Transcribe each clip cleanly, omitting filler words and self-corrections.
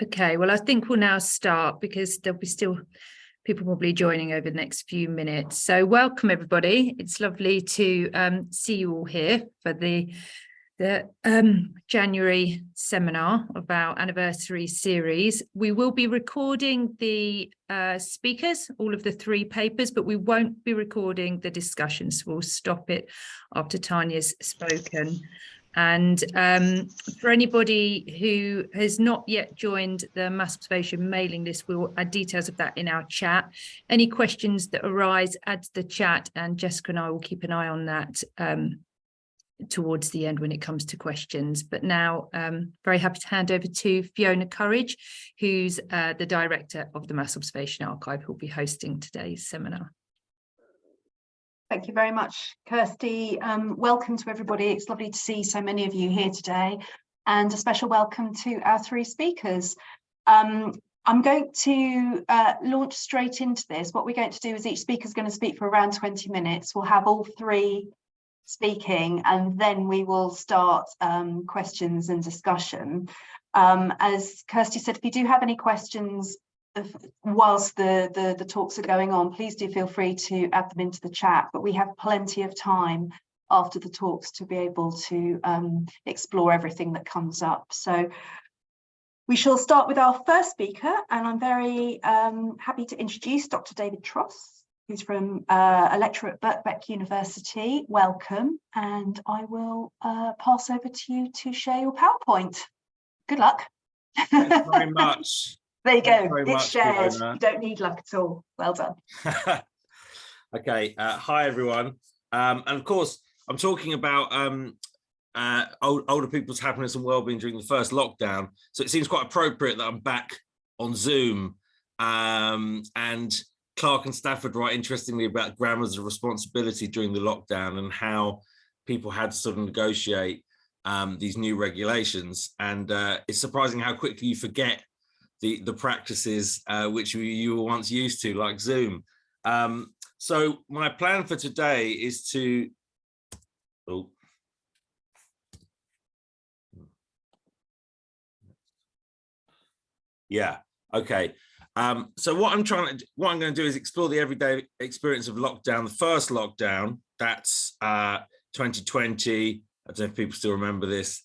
Okay, well, I think we'll now start because there'll be still people probably joining over the next few minutes. So welcome, everybody. It's lovely to see you all here for the January seminar of our anniversary series. We will be recording the speakers, all of the 3 papers, but we won't be recording the discussions. We'll stop it after Tania's spoken. And for anybody who has not yet joined the mass observation mailing list, we'll add details of that in our chat. Any questions that arise, add to the chat, and Jessica and I will keep an eye on that towards the end when it comes to questions. But now very happy to hand over to Fiona Courage, who's the director of the Mass Observation Archive, who'll be hosting today's seminar. Thank you very much, Kirsty. Welcome to everybody. It's lovely to see so many of you here today, and a special welcome to our 3 speakers. I'm going to launch straight into this. What we're going to do is each speaker is going to speak for around 20 minutes. We'll have all 3 speaking, and then we will start questions and discussion. As Kirsty said, if you do have any questions whilst the talks are going on, please do feel free to add them into the chat, but we have plenty of time after the talks to be able to explore everything that comes up. So we shall start with our first speaker, and I'm very happy to introduce Dr. David Tross, who's from a lecturer at Birkbeck University. Welcome, and I will pass over to you to share your PowerPoint. Good luck. Thanks very much. There you go, it's shared. You don't need luck at all. Well done. Okay, hi everyone. And of course, I'm talking about older people's happiness and wellbeing during the first lockdown. So it seems quite appropriate that I'm back on Zoom. And Clark and Stafford write interestingly about grammars of responsibility during the lockdown and how people had to sort of negotiate these new regulations. And it's surprising how quickly you forget the practices which you were once used to, like Zoom. So my plan for today is to, so what I'm going to do is explore the everyday experience of lockdown, the first lockdown, that's 2020. I don't know if people still remember this.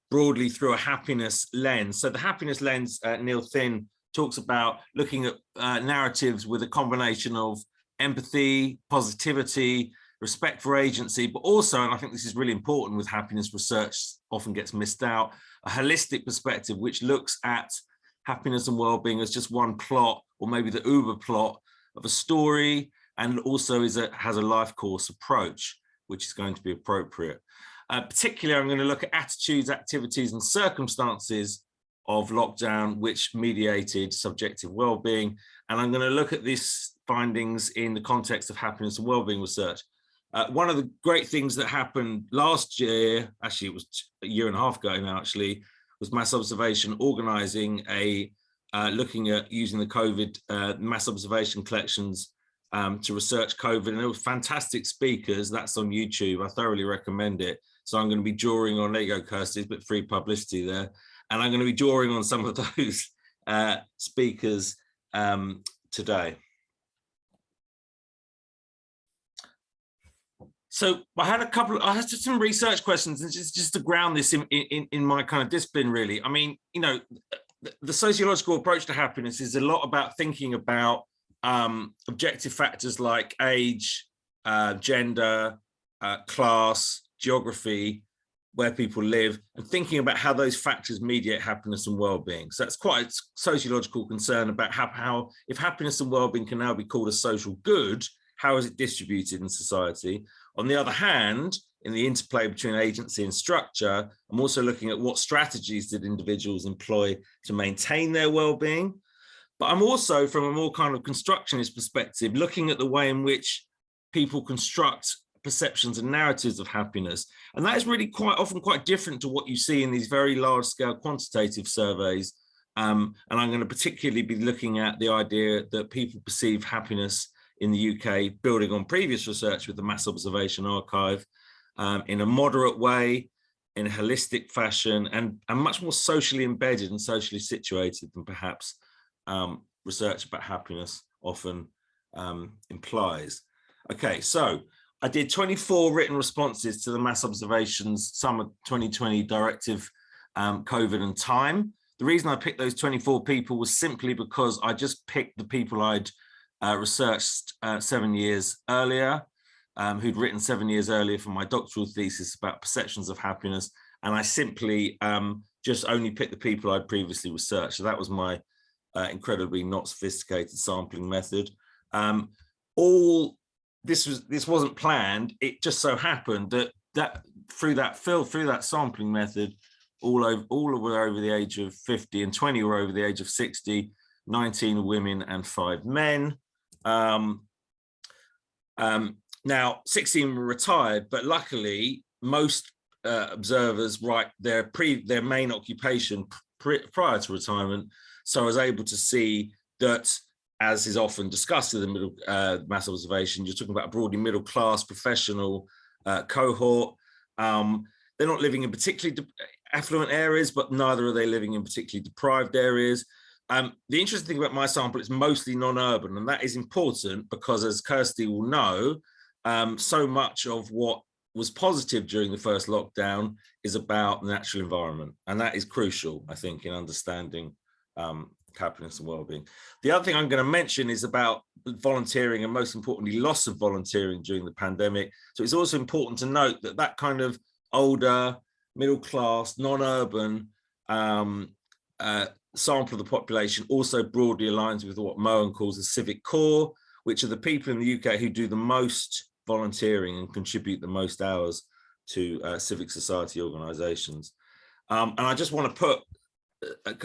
Broadly through a happiness lens. So the happiness lens, Neil Thin talks about looking at narratives with a combination of empathy, positivity, respect for agency, but also, and I think this is really important with happiness research, often gets missed out, a holistic perspective which looks at happiness and well-being as just one plot, or maybe the Uber plot of a story, and also has a life course approach, which is going to be appropriate. Particularly, I'm going to look at attitudes, activities, and circumstances of lockdown which mediated subjective well-being. And I'm going to look at these findings in the context of happiness and well-being research. One of the great things that happened last year, actually it was a year and a half ago now, actually, was Mass Observation organising looking at using the COVID mass observation collections to research COVID. And there were fantastic speakers. That's on YouTube. I thoroughly recommend it. So I'm going to be drawing on, there you go, Kirsty, a bit free publicity there. And I'm going to be drawing on some of those speakers today. So I had just some research questions, and just to ground this in my kind of discipline, really. I mean, you know, the sociological approach to happiness is a lot about thinking about objective factors like age, gender, class, geography, where people live, and thinking about how those factors mediate happiness and well-being. So that's quite a sociological concern about how if happiness and well-being can now be called a social good, how is it distributed in society? On the other hand, in the interplay between agency and structure, I'm also looking at what strategies did individuals employ to maintain their well-being. But I'm also, from a more kind of constructionist perspective, looking at the way in which people construct perceptions and narratives of happiness. And that is really quite often quite different to what you see in these very large-scale quantitative surveys. And I'm going to particularly be looking at the idea that people perceive happiness in the UK, building on previous research with the Mass Observation Archive, in a moderate way, in a holistic fashion and much more socially embedded and socially situated than perhaps research about happiness often implies. Okay, so I did 24 written responses to the mass observations summer 2020 directive, COVID and time. The reason I picked those 24 people was simply because I just picked the people I'd researched 7 years earlier, who'd written 7 years earlier for my doctoral thesis about perceptions of happiness. And I simply just only picked the people I'd previously researched. So that was my incredibly not sophisticated sampling method. This wasn't planned. It just so happened that through that sampling method, all were over the age of 50 and 20 were over the age of 60, 19 women and 5 men. Now 16 were retired, but luckily most observers write their main occupation prior to retirement. So I was able to see that, as is often discussed in the middle mass observation, you're talking about a broadly middle class professional cohort. They're not living in particularly affluent areas, but neither are they living in particularly deprived areas. The interesting thing about my sample, it's mostly non-urban, and that is important because, as Kirsty will know, so much of what was positive during the first lockdown is about the natural environment, and that is crucial, I think, in understanding happiness and well-being. The other thing I'm going to mention is about volunteering, and most importantly, loss of volunteering during the pandemic. So it's also important to note that that kind of older, middle-class, non-urban sample of the population also broadly aligns with what Moen calls the civic core, which are the people in the UK who do the most volunteering and contribute the most hours to civic society organisations. And I just want to put a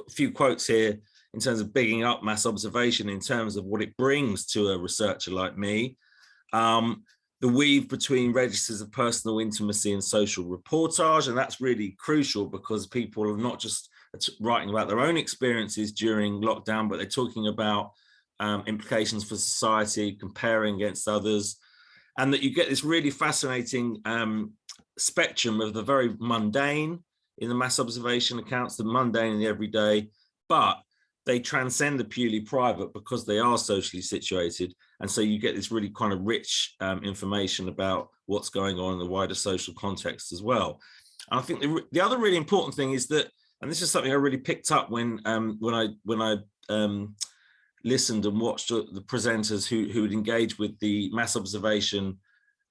few quotes here in terms of bigging up mass observation in terms of what it brings to a researcher like me. The weave between registers of personal intimacy and social reportage, and that's really crucial because people are not just writing about their own experiences during lockdown, but they're talking about implications for society, comparing against others, and that you get this really fascinating spectrum of the very mundane in the mass observation accounts, the mundane and the everyday, but they transcend the purely private because they are socially situated. And so you get this really kind of rich information about what's going on in the wider social context as well. And I think the other really important thing is that, and this is something I really picked up when I listened and watched the presenters who would engage with the mass observation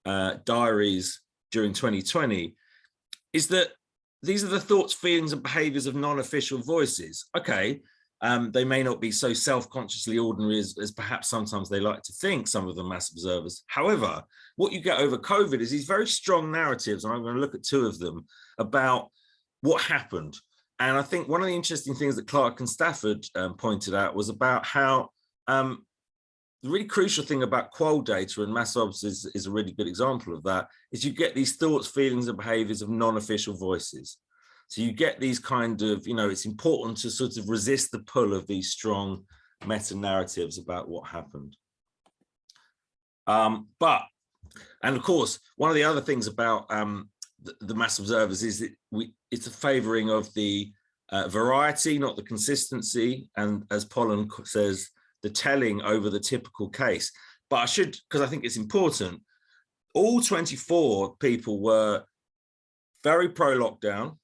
diaries during 2020, is that these are the thoughts, feelings and behaviors of non-official voices. Okay, they may not be so self-consciously ordinary as perhaps sometimes they like to think, some of the mass observers. However, what you get over COVID is these very strong narratives, and I'm going to look at 2 of them, about what happened. And I think one of the interesting things that Clark and Stafford pointed out was about how the really crucial thing about qual data, and mass obs is a really good example of that, is you get these thoughts, feelings and behaviors of non-official voices. So you get these kind of, it's important to sort of resist the pull of these strong meta narratives about what happened. And of course, one of the other things about the mass observers is that it's a favoring of the variety, not the consistency. And as Pollan says, the telling over the typical case. But I should, because I think it's important, all 24 people were very pro-lockdown,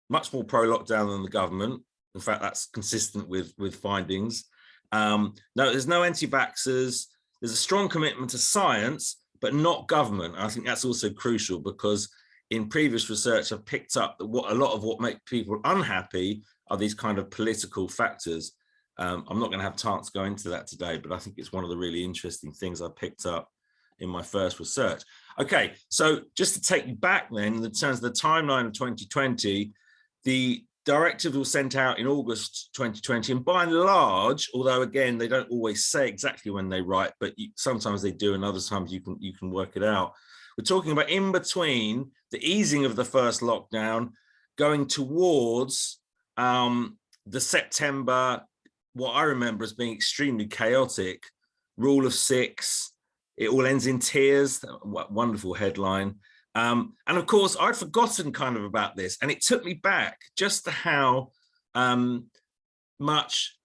much more pro-lockdown than the government. In fact, that's consistent with findings. No, there's no anti-vaxxers. There's a strong commitment to science, but not government. And I think that's also crucial because in previous research, I've picked up that a lot of what makes people unhappy are these kind of political factors. I'm not going to have time to go into that today, but I think it's one of the really interesting things I picked up in my first research. Okay, so just to take you back then, in terms of the timeline of 2020, the directive was sent out in August 2020, and by and large, although again, they don't always say exactly when they write, but sometimes they do, and other times you can work it out. We're talking about in between the easing of the first lockdown, going towards the September, what I remember as being extremely chaotic, rule of 6, it all ends in tears, what wonderful headline, And of course, I'd forgotten kind of about this, and it took me back just to how much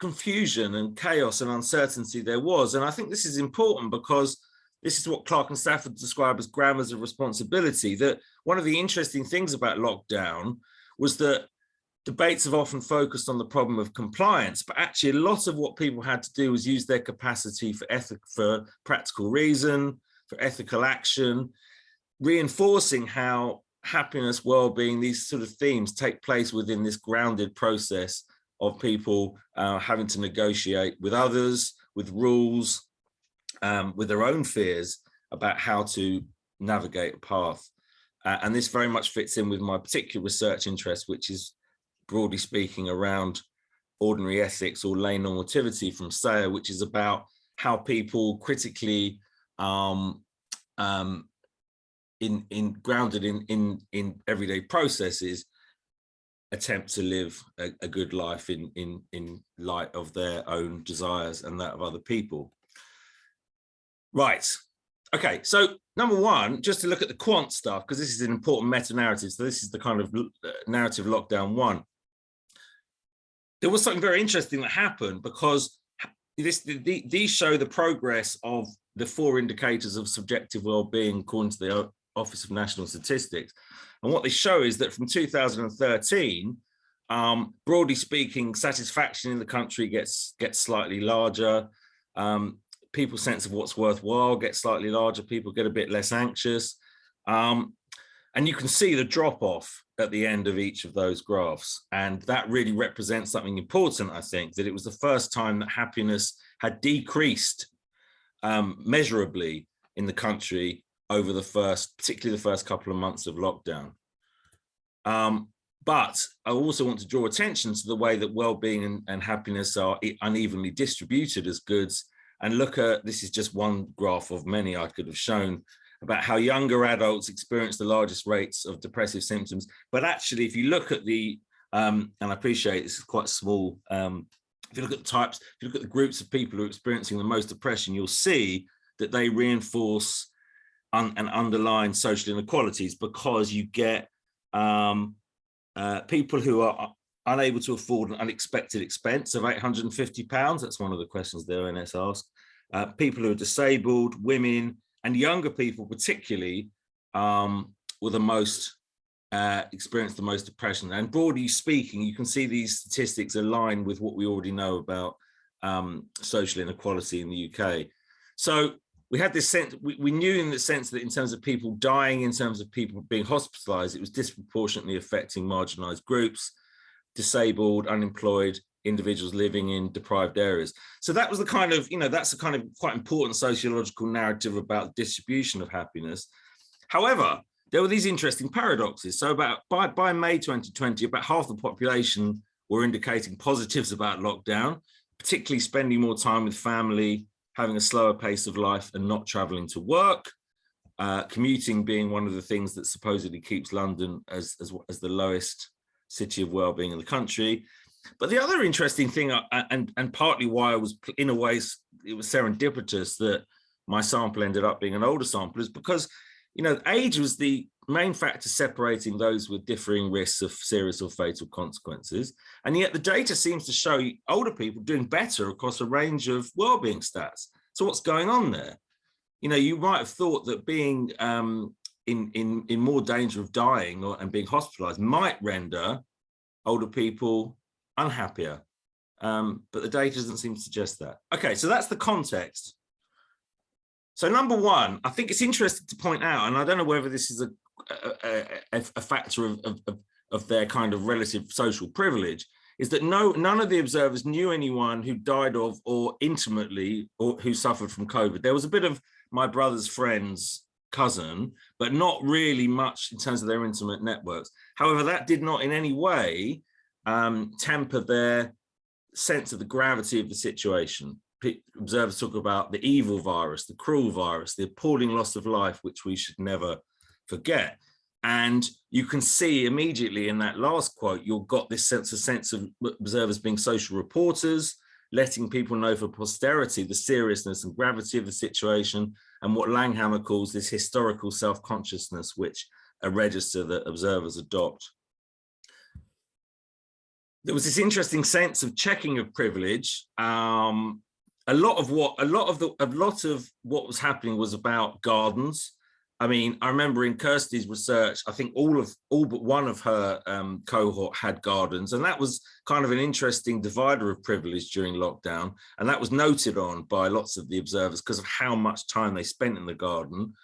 confusion and chaos and uncertainty there was. And I think this is important because this is what Clark and Stafford describe as grammars of responsibility, that one of the interesting things about lockdown was that debates have often focused on the problem of compliance, but actually a lot of what people had to do was use their capacity for practical reason, for ethical action, reinforcing how happiness, well-being, these sort of themes take place within this grounded process of people having to negotiate with others, with rules, with their own fears about how to navigate a path. And this very much fits in with my particular research interest, which is broadly speaking around ordinary ethics or lay normativity from Sayer, which is about how people critically grounded in everyday processes attempt to live a good life in light of their own desires and that of other people. Right. Okay, so number one, just to look at the quant stuff, because this is an important meta-narrative. So this is the kind of narrative lockdown one. There was something very interesting that happened because these show the progress of the 4 indicators of subjective well-being according to the Office of National Statistics. And what they show is that from 2013, broadly speaking, satisfaction in the country gets slightly larger. People's sense of what's worthwhile gets slightly larger. People get a bit less anxious. And you can see the drop off at the end of each of those graphs. And that really represents something important, I think, that it was the first time that happiness had decreased measurably in the country over particularly the first couple of months of lockdown. But I also want to draw attention to the way that well-being and happiness are unevenly distributed as goods. And look at, this is just one graph of many I could have shown, about how younger adults experience the largest rates of depressive symptoms. But actually, if you look at the, and I appreciate this is quite small, if you look at the types, if you look at the groups of people who are experiencing the most depression, you'll see that they reinforce and underline social inequalities, because you get people who are unable to afford an unexpected expense of £850. That's one of the questions the ONS asked. People who are disabled, women, and younger people particularly were the most experienced the most depression. And broadly speaking, you can see these statistics align with what we already know about social inequality in the UK. So we had this sense, we knew in the sense that in terms of people dying, in terms of people being hospitalized, it was disproportionately affecting marginalized groups, disabled, unemployed, individuals living in deprived areas. So that was the kind of, that's a kind of quite important sociological narrative about distribution of happiness. However, there were these interesting paradoxes. So by May 2020, about half the population were indicating positives about lockdown, particularly spending more time with family, having a slower pace of life and not traveling to work, commuting being one of the things that supposedly keeps London as the lowest city of well-being in the country. But the other interesting thing, and partly why I was, in a way, it was serendipitous that my sample ended up being an older sample, is because, age was the main factor separating those with differing risks of serious or fatal consequences. And yet the data seems to show older people doing better across a range of well-being stats. So what's going on there? You might have thought that being in more danger of dying and being hospitalized might render older people unhappier. But the data doesn't seem to suggest that. Okay, so that's the context. So number one, I think it's interesting to point out, and I don't know whether this is a factor of their kind of relative social privilege, is that none of the observers knew anyone who died of or intimately or who suffered from COVID. There was a bit of my brother's friend's cousin, but not really much in terms of their intimate networks. However, that did not in any way temper their sense of the gravity of the situation. Observers talk about the evil virus, the cruel virus, the appalling loss of life, which we should never forget. And you can see immediately in that last quote, you've got this sense of observers being social reporters, letting people know for posterity the seriousness and gravity of the situation, and what Langhammer calls this historical self-consciousness, which a register that observers adopt. There was this interesting sense of checking of privilege. A lot of what was happening was about gardens. I mean, I remember in Kirsty's research, I think all but one of her cohort had gardens, and that was kind of an interesting divider of privilege during lockdown. And that was noted on by lots of the observers because of how much time they spent in the garden,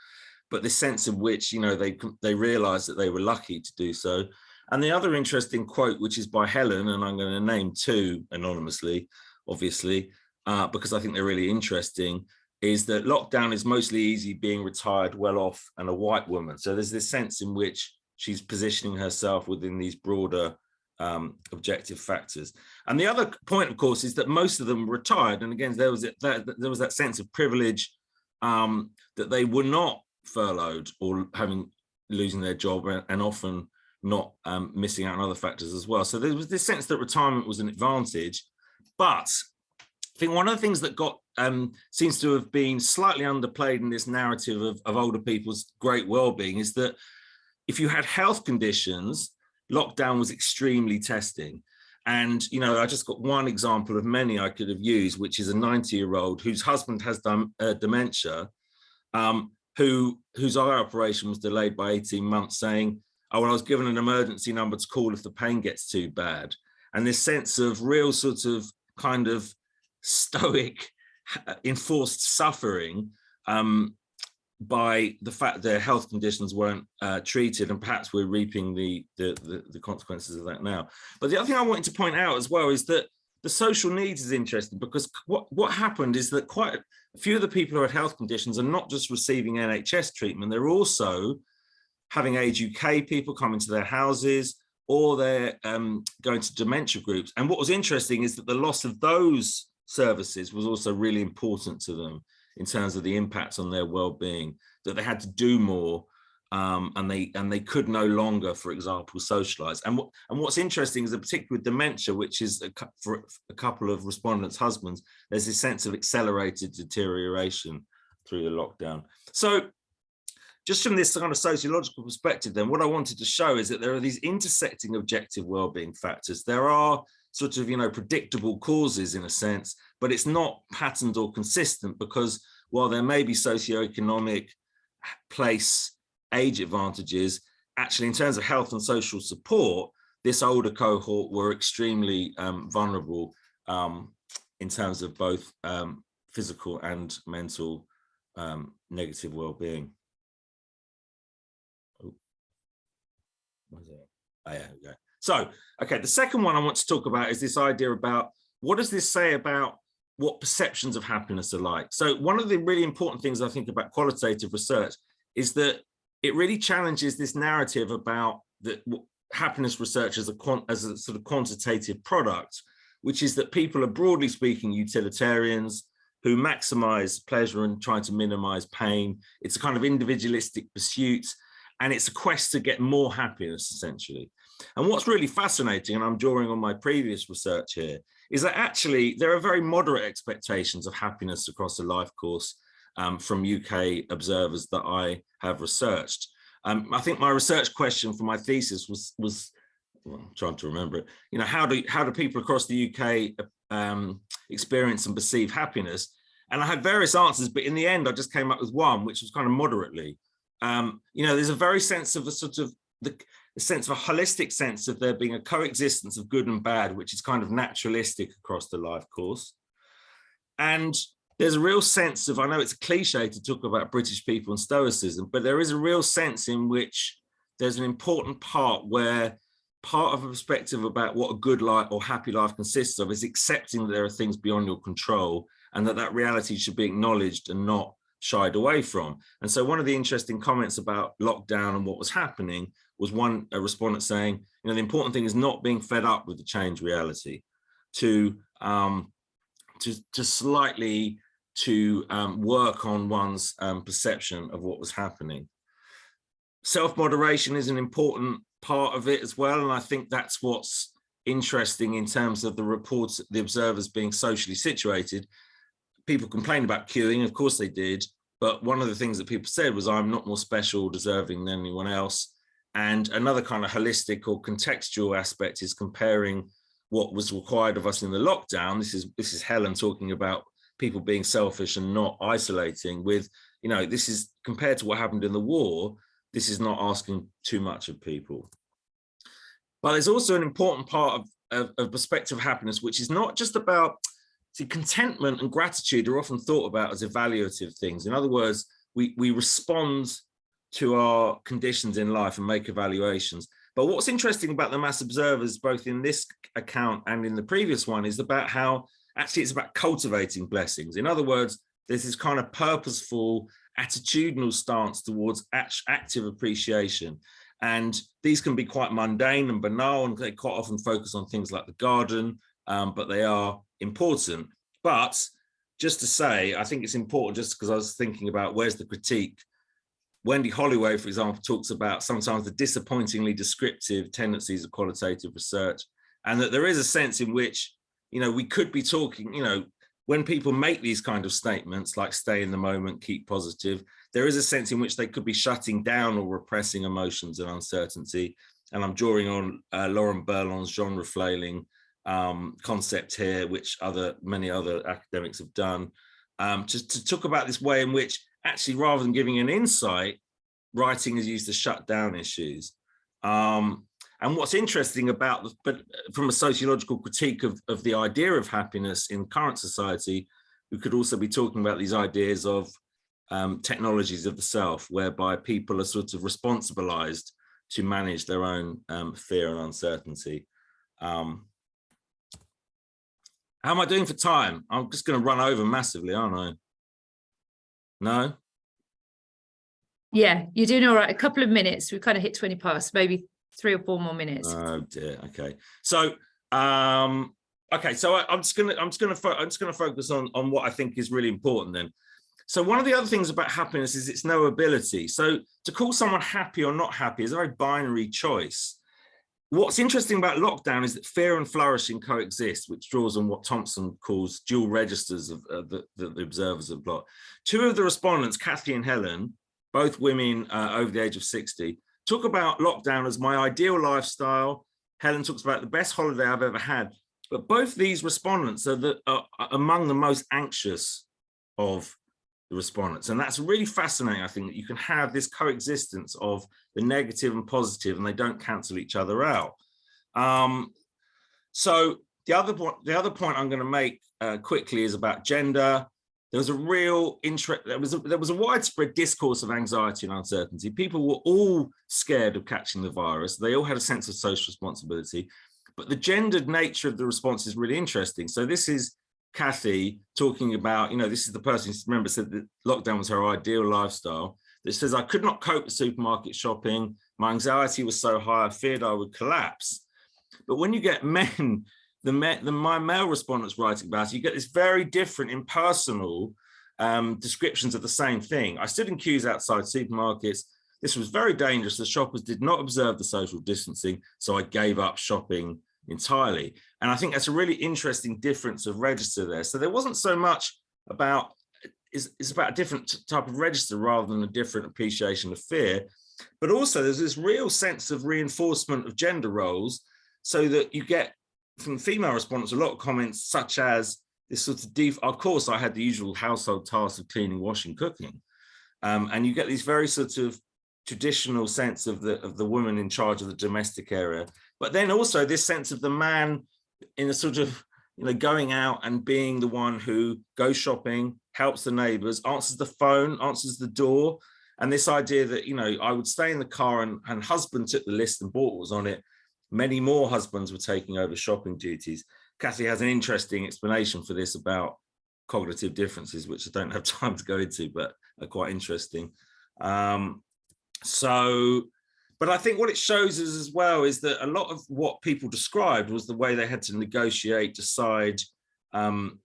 but the sense of which, you know, they realized that they were lucky to do so. And the other interesting quote, which is by Helen, and I'm going to name two anonymously, obviously, because I think they're really interesting, is that lockdown is mostly easy being retired, well off, and a white woman. So there's this sense in which she's positioning herself within these broader objective factors. And the other point, of course, is that most of them retired. And again, there was that sense of privilege that they were not furloughed or losing their job, and often not missing out on other factors as well. So there was this sense that retirement was an advantage. But I think one of the things that seems to have been slightly underplayed in this narrative of older people's great well-being is that if you had health conditions, lockdown was extremely testing. And, you know, I just got one example of many I could have used, which is a 90-year-old whose husband has dementia, whose eye operation was delayed by 18 months, saying, oh, well, I was given an emergency number to call if the pain gets too bad. And this sense of real sort of kind of stoic, enforced suffering by the fact their health conditions weren't treated, and perhaps we're reaping the consequences of that now. But the other thing I wanted to point out as well is that the social needs is interesting, because what happened is that quite a few of the people who had health conditions are not just receiving NHS treatment, they're also having Age UK people come into their houses, or they're going to dementia groups. And what was interesting is that the loss of those services was also really important to them in terms of the impact on their well-being, that they had to do more, and they could no longer, for example, socialize. And what's interesting is that particularly with dementia, which is for a couple of respondents' husbands, there's this sense of accelerated deterioration through the lockdown. So just from this kind of sociological perspective, then, what I wanted to show is that there are these intersecting objective well-being factors. There are sort of, you know, predictable causes in a sense, but it's not patterned or consistent, because while there may be socioeconomic, place, age advantages, actually in terms of health and social support, this older cohort were extremely vulnerable in terms of both physical and mental negative well-being. Oh, yeah, okay. So, okay, the second one I want to talk about is this idea about what does this say about what perceptions of happiness are like. So one of the really important things I think about qualitative research is that it really challenges this narrative about that happiness research as a sort of quantitative product, which is that people are, broadly speaking, utilitarians who maximize pleasure and try to minimize pain. It's a kind of individualistic pursuit, and it's a quest to get more happiness, essentially. And what's really fascinating, and I'm drawing on my previous research here, is that actually there are very moderate expectations of happiness across the life course from UK observers that I have researched. I think my research question for my thesis was well, I'm trying to remember it, you know, how do people across the UK experience and perceive happiness? And I had various answers, but in the end, I just came up with one, which was kind of moderately. You know, there's a very sense of a sort of the sense of a holistic sense of there being a coexistence of good and bad, which is kind of naturalistic across the life course. And there's a real sense of, I know it's a cliche to talk about British people and stoicism, but there is a real sense in which there's an important part where part of a perspective about what a good life or happy life consists of is accepting that there are things beyond your control, and that reality should be acknowledged and not shied away from. And so one of the interesting comments about lockdown and what was happening was a respondent saying, you know, the important thing is not being fed up with the changed reality, to slightly work on one's perception of what was happening. Self-moderation is an important part of it as well, and I think that's what's interesting in terms of the reports, the observers being socially situated. People complained about queuing, of course they did, But one of the things that people said was, I'm not more special, deserving than anyone else. And another kind of holistic or contextual aspect is comparing what was required of us in the lockdown. This is Helen talking about people being selfish and not isolating with, you know, this is compared to what happened in the war. This is not asking too much of people. But there's also an important part of perspective happiness, which is not just about, see, contentment and gratitude are often thought about as evaluative things. In other words, we respond to our conditions in life and make evaluations. But what's interesting about the mass observers, both in this account and in the previous one, is about how actually it's about cultivating blessings. In other words, there's this kind of purposeful, attitudinal stance towards active appreciation. And these can be quite mundane and banal, and they quite often focus on things like the garden, but they are important. But just to say, I think it's important, just because I was thinking about where's the critique. Wendy Holloway, for example, talks about sometimes the disappointingly descriptive tendencies of qualitative research, and that there is a sense in which, you know, we could be talking, you know, when people make these kind of statements like stay in the moment, keep positive, there is a sense in which they could be shutting down or repressing emotions and uncertainty. And I'm drawing on Lauren Berlon's genre flailing concept here, which many other academics have done, to talk about this way in which actually, rather than giving an insight, writing is used to shut down issues. And what's interesting about, but from a sociological critique of the idea of happiness in current society, we could also be talking about these ideas of technologies of the self, whereby people are sort of responsibilized to manage their own fear and uncertainty. How am I doing for time? I'm just going to run over massively, aren't I? No? Yeah, you're doing all right. A couple of minutes. We've kind of hit 20 past, maybe 3 or 4 more minutes. Oh dear. Okay. So, okay. So I'm just gonna focus on what I think is really important then. So one of the other things about happiness is its knowability. So to call someone happy or not happy is a very binary choice. What's interesting about lockdown is that fear and flourishing coexist, which draws on what Thompson calls dual registers of the observers of block. 2 of the respondents, Kathy and Helen, both women over the age of 60, talk about lockdown as my ideal lifestyle. Helen talks about the best holiday I've ever had. But both these respondents are among the most anxious of the respondents. And that's really fascinating, I think, that you can have this coexistence of the negative and positive, and they don't cancel each other out. So the other point I'm going to make quickly is about gender. There was a real interest, there was a widespread discourse of anxiety and uncertainty. People were all scared of catching the virus. They all had a sense of social responsibility, but the gendered nature of the response is really interesting. So this is Kathy talking about, you know, this is the person who, remember, said that lockdown was her ideal lifestyle. That says, I could not cope with supermarket shopping. My anxiety was so high, I feared I would collapse. But when you get men, my male respondents writing about it, you get this very different impersonal descriptions of the same thing. I stood in queues outside supermarkets. This was very dangerous. The shoppers did not observe the social distancing, so I gave up shopping entirely. And I think that's a really interesting difference of register there. So there wasn't so much about, it's about a different type of register rather than a different appreciation of fear. But also there's this real sense of reinforcement of gender roles, so that you get from female respondents a lot of comments such as this sort of, of course, I had the usual household tasks of cleaning, washing, cooking. And you get these very sort of traditional sense of the woman in charge of the domestic area. But then also this sense of the man in a sort of, you know, going out and being the one who goes shopping, helps the neighbors, answers the phone, answers the door. And this idea that, you know, I would stay in the car and husband took the list and bought what was on it. Many more husbands were taking over shopping duties. Kathy has an interesting explanation for this about cognitive differences, which I don't have time to go into, but are quite interesting. But I think what it shows us as well is that a lot of what people described was the way they had to negotiate, decide, and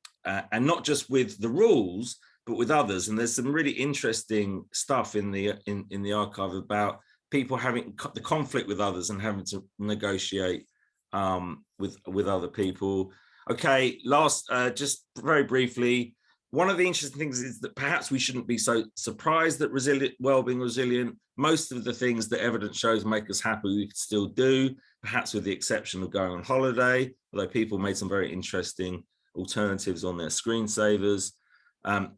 not just with the rules, but with others. And there's some really interesting stuff in the archive about people having the conflict with others and having to negotiate with other people. Okay, last, just very briefly, one of the interesting things is that perhaps we shouldn't be so surprised that wellbeing resilient. Most of the things that evidence shows make us happy, we could still do, perhaps with the exception of going on holiday, although people made some very interesting alternatives on their screensavers.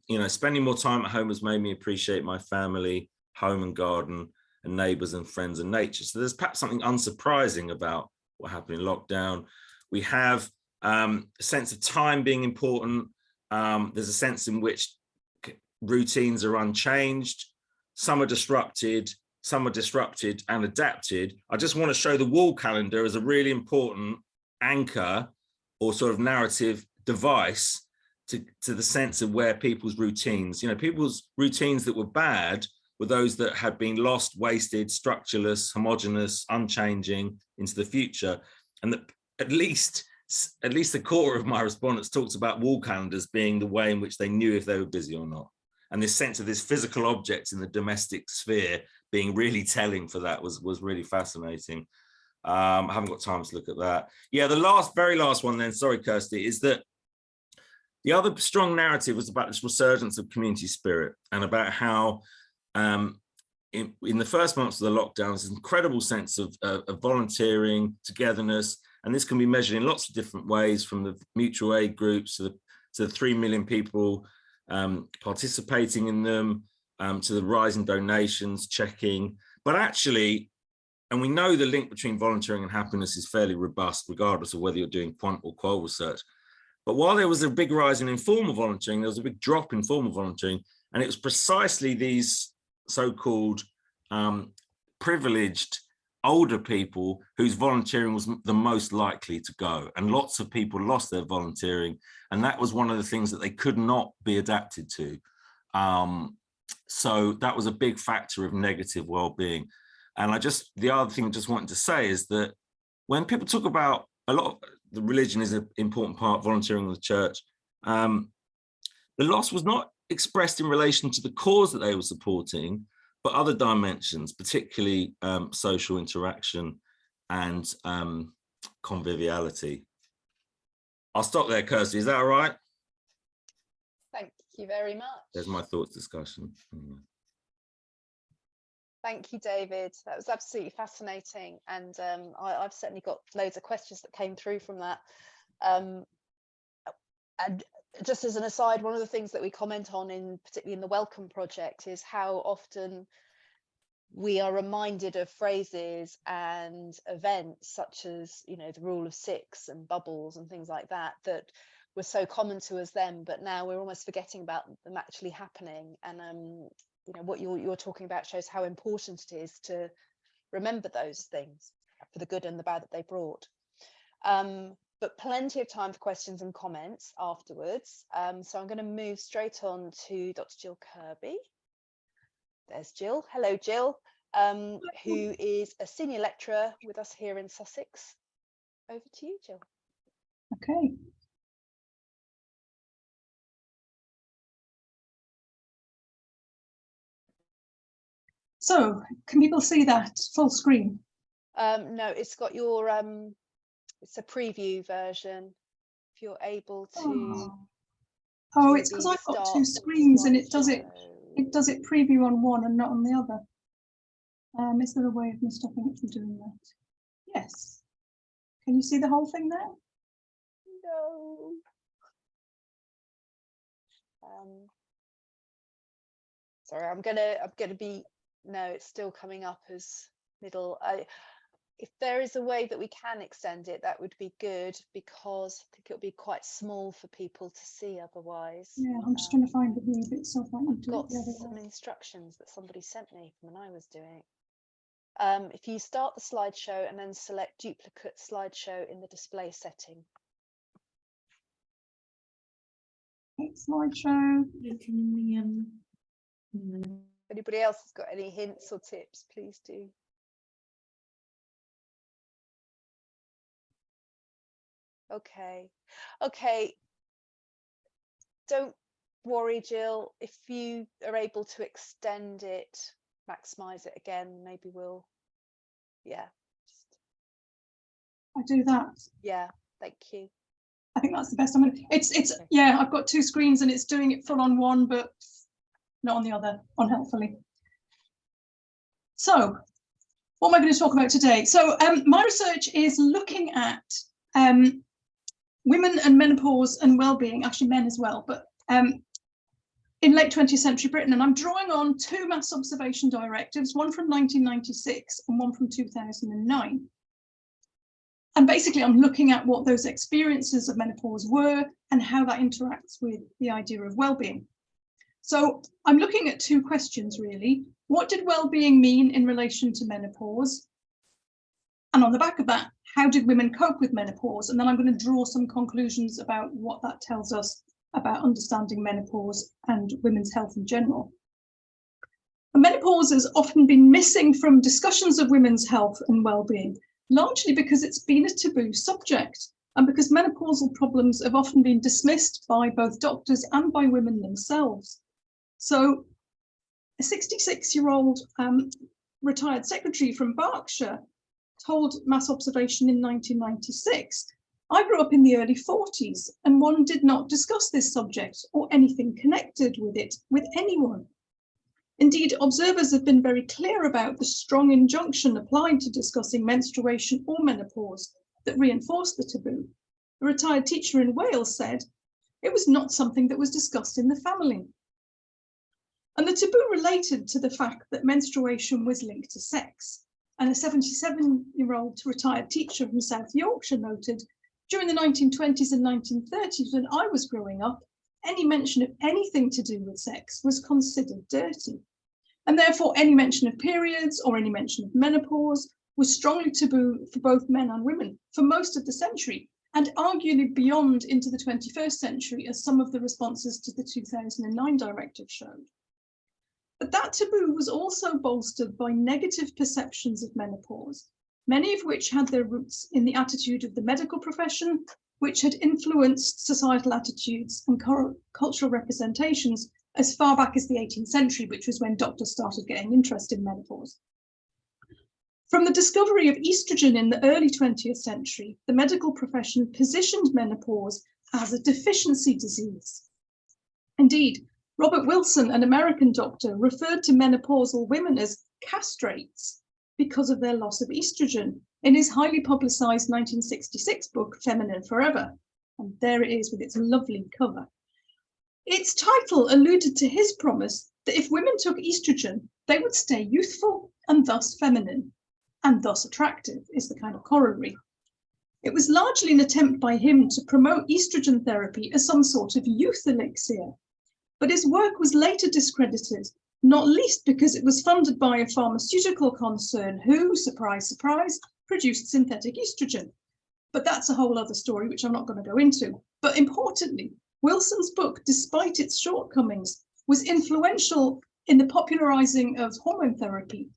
You know, spending more time at home has made me appreciate my family, home and garden, and neighbours and friends and nature. So there's perhaps something unsurprising about what happened in lockdown. We have a sense of time being important. There's a sense in which routines are unchanged. Some are disrupted and adapted. I just want to show the wall calendar as a really important anchor or sort of narrative device to the sense of where people's routines, you know, people's routines that were bad were those that had been lost, wasted, structureless, homogenous, unchanging into the future. And that at least the core of my respondents talked about wall calendars being the way in which they knew if they were busy or not. And this sense of this physical objects in the domestic sphere being really telling for that was really fascinating. I haven't got time to look at that. Yeah, the very last one then, sorry, Kirsty, is that the other strong narrative was about this resurgence of community spirit and about how in the first months of the lockdown, there's an incredible sense of volunteering, togetherness, and this can be measured in lots of different ways, from the mutual aid groups to the 3 million people participating in them, to the rise in donations, checking. But actually, and we know the link between volunteering and happiness is fairly robust, regardless of whether you're doing quant or qual research. But while there was a big rise in informal volunteering, there was a big drop in formal volunteering. And it was precisely these so-called privileged older people whose volunteering was the most likely to go. And lots of people lost their volunteering. And that was one of the things that they could not be adapted to. So that was a big factor of negative well-being. And the other thing I just wanted to say is that when people talk about a lot of the religion is an important part, volunteering in the church, the loss was not expressed in relation to the cause that they were supporting, but other dimensions, particularly social interaction and conviviality. I'll stop there, Kirsty. Is that all right? Thank you very much. There's my thoughts discussion. Thank you, David. That was absolutely fascinating. And I've certainly got loads of questions that came through from that. And just as an aside, one of the things that we comment on, particularly in the Welcome Project, is how often we are reminded of phrases and events such as, you know, the rule of 6 and bubbles and things like that, that were so common to us then, but now we're almost forgetting about them actually happening. And you know, what you're talking about shows how important it is to remember those things for the good and the bad that they brought. But plenty of time for questions and comments afterwards. So I'm going to move straight on to Dr. Jill Kirby. There's Jill. Hello, Jill, who is a senior lecturer with us here in Sussex. Over to you, Jill. Okay. So, can people see that full screen? No, it's got your it's a preview version. If you're able to. Oh, it's because I've got 2 screens and it does it preview on one and not on the other. Is there a way of me stopping it from doing that? Yes. Can you see the whole thing there? No. Sorry, I'm gonna be. No, it's still coming up as middle. If there is a way that we can extend it, that would be good, because I think it'll be quite small for people to see otherwise. Yeah, I'm just trying to find the wee bit so I can do got it the other some way. instructions that somebody sent me from when I was doing. If you start the slideshow and then select duplicate slideshow in the display setting. Okay, slideshow. If anybody else has got any hints or tips, please do. Okay, don't worry, Jill, if you are able to extend it, maximize it again, maybe we'll, yeah. I do that. Yeah, thank you. I think that's the best I'm going to. It's yeah, I've got two screens and it's doing it full on one, but not on the other, unhelpfully. So what am I going to talk about today? So my research is looking at women and menopause and well-being, actually men as well, but in late 20th century Britain. And I'm drawing on two mass observation directives, one from 1996 and one from 2009. And basically I'm looking at what those experiences of menopause were and how that interacts with the idea of well-being. So I'm looking at two questions really. What did well-being mean in relation to menopause? And on the back of that, how did women cope with menopause? And then I'm going to draw some conclusions about what that tells us about understanding menopause and women's health in general. And menopause has often been missing from discussions of women's health and well-being, largely because it's been a taboo subject and because menopausal problems have often been dismissed by both doctors and by women themselves. So a 66-year-old retired secretary from Berkshire told mass observation in 1996, I grew up in the early 40s and one did not discuss this subject or anything connected with it with anyone. Indeed, observers have been very clear about the strong injunction applied to discussing menstruation or menopause that reinforced the taboo. A retired teacher in Wales said it was not something that was discussed in the family. And the taboo related to the fact that menstruation was linked to sex. And a 77-year-old retired teacher from South Yorkshire noted, during the 1920s and 1930s, when I was growing up, any mention of anything to do with sex was considered dirty. And therefore, any mention of periods or any mention of menopause was strongly taboo for both men and women for most of the century, and arguably beyond into the 21st century, as some of the responses to the 2009 directive showed. But that taboo was also bolstered by negative perceptions of menopause, many of which had their roots in the attitude of the medical profession, which had influenced societal attitudes and cultural representations as far back as the 18th century, which was when doctors started getting interested in menopause. From the discovery of estrogen in the early 20th century, the medical profession positioned menopause as a deficiency disease. Indeed, Robert Wilson, an American doctor, referred to menopausal women as castrates because of their loss of estrogen in his highly publicized 1966 book, Feminine Forever. And there it is with its lovely cover. Its title alluded to his promise that if women took estrogen, they would stay youthful and thus feminine, and thus attractive is the kind of corollary. It was largely an attempt by him to promote estrogen therapy as some sort of youth elixir, but his work was later discredited, not least because it was funded by a pharmaceutical concern who, surprise, surprise, produced synthetic estrogen. But that's a whole other story, which I'm not going to go into. But importantly, Wilson's book, despite its shortcomings, was influential in the popularizing of hormone therapy,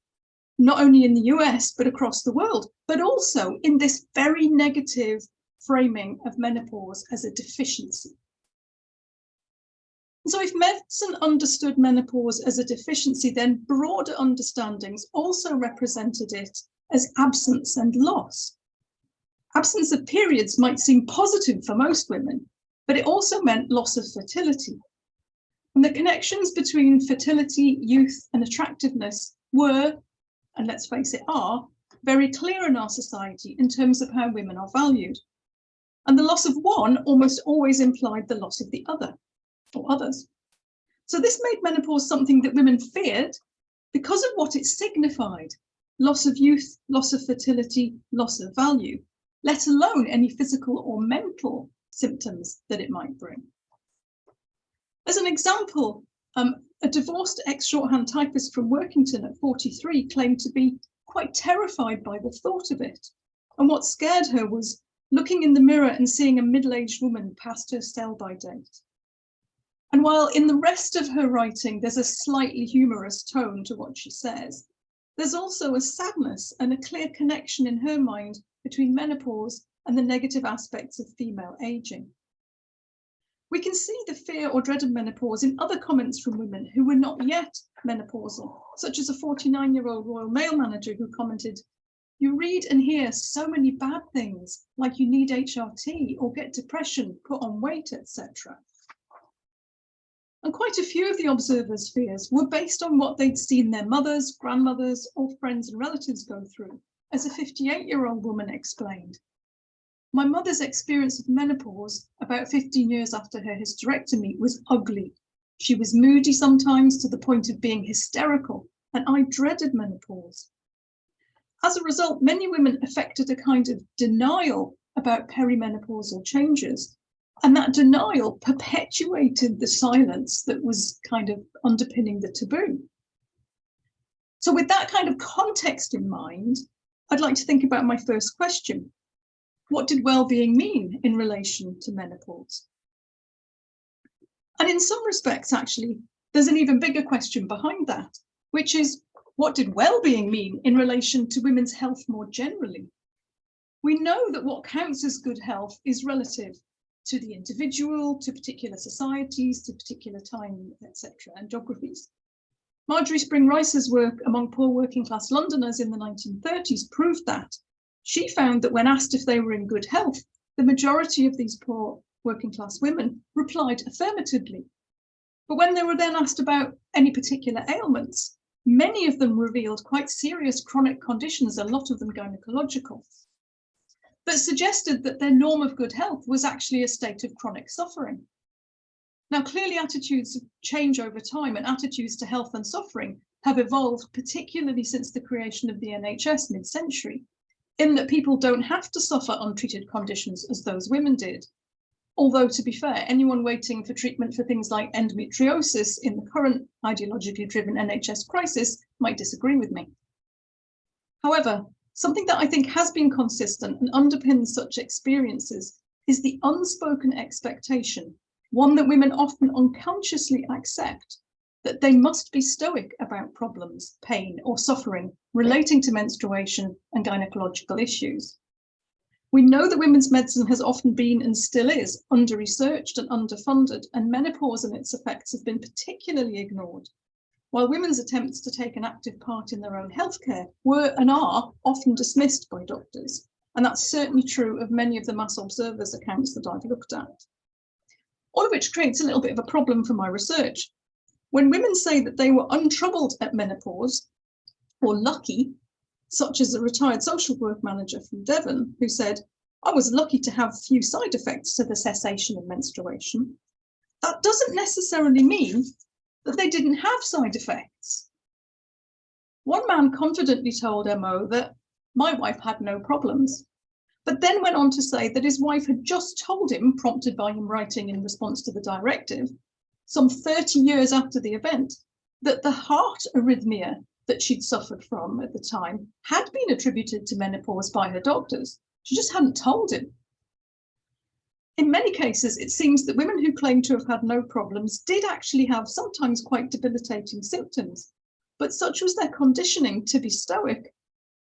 not only in the US, but across the world, but also in this very negative framing of menopause as a deficiency. So if medicine understood menopause as a deficiency, then broader understandings also represented it as absence and loss. Absence of periods might seem positive for most women, but it also meant loss of fertility. And the connections between fertility, youth, and attractiveness were, and let's face it, are, very clear in our society in terms of how women are valued. And the loss of one almost always implied the loss of the other, or others. So this made menopause something that women feared because of what it signified: loss of youth, loss of fertility, loss of value, let alone any physical or mental symptoms that it might bring. As an example, a divorced ex-shorthand typist from Workington at 43 claimed to be quite terrified by the thought of it. And what scared her was looking in the mirror and seeing a middle-aged woman past her sell-by date. And while in the rest of her writing, there's a slightly humorous tone to what she says, there's also a sadness and a clear connection in her mind between menopause and the negative aspects of female aging. We can see the fear or dread of menopause in other comments from women who were not yet menopausal, such as a 49-year-old Royal Mail manager who commented, you read and hear so many bad things, like you need HRT or get depression, put on weight, etc. And quite a few of the observers' fears were based on what they'd seen their mothers, grandmothers, or friends and relatives go through, as a 58-year-old woman explained. My mother's experience of menopause about 15 years after her hysterectomy was ugly. She was moody sometimes to the point of being hysterical, and I dreaded menopause. As a result, many women affected a kind of denial about perimenopausal changes, and that denial perpetuated the silence that was kind of underpinning the taboo. So with that kind of context in mind, I'd like to think about my first question. What did well-being mean in relation to menopause? And in some respects, actually, there's an even bigger question behind that, which is, what did well-being mean in relation to women's health more generally? We know that what counts as good health is relative to the individual, to particular societies, to particular time, etc., and geographies. Marjorie Spring Rice's work among poor working class Londoners in the 1930s proved that. She found that when asked if they were in good health, the majority of these poor working class women replied affirmatively. But when they were then asked about any particular ailments, many of them revealed quite serious chronic conditions, a lot of them gynecological, that suggested that their norm of good health was actually a state of chronic suffering. Now, clearly attitudes change over time, and attitudes to health and suffering have evolved, particularly since the creation of the NHS mid-century, in that people don't have to suffer untreated conditions as those women did. Although, to be fair, anyone waiting for treatment for things like endometriosis in the current ideologically driven NHS crisis might disagree with me. However, something that I think has been consistent and underpins such experiences is the unspoken expectation, one that women often unconsciously accept, that they must be stoic about problems, pain, or suffering relating to menstruation and gynecological issues. We know that women's medicine has often been and still is under-researched and underfunded, and menopause and its effects have been particularly ignored, while women's attempts to take an active part in their own healthcare were and are often dismissed by doctors. And that's certainly true of many of the mass observers' accounts that I've looked at. All of which creates a little bit of a problem for my research. When women say that they were untroubled at menopause, or lucky, such as a retired social work manager from Devon, who said, I was lucky to have few side effects to the cessation of menstruation, that doesn't necessarily mean that they didn't have side effects. One man confidently told MO that my wife had no problems, but then went on to say that his wife had just told him, prompted by him writing in response to the directive, some 30 years after the event, that the heart arrhythmia that she'd suffered from at the time had been attributed to menopause by her doctors. She just hadn't told him. In many cases, it seems that women who claim to have had no problems did actually have sometimes quite debilitating symptoms, but such was their conditioning to be stoic,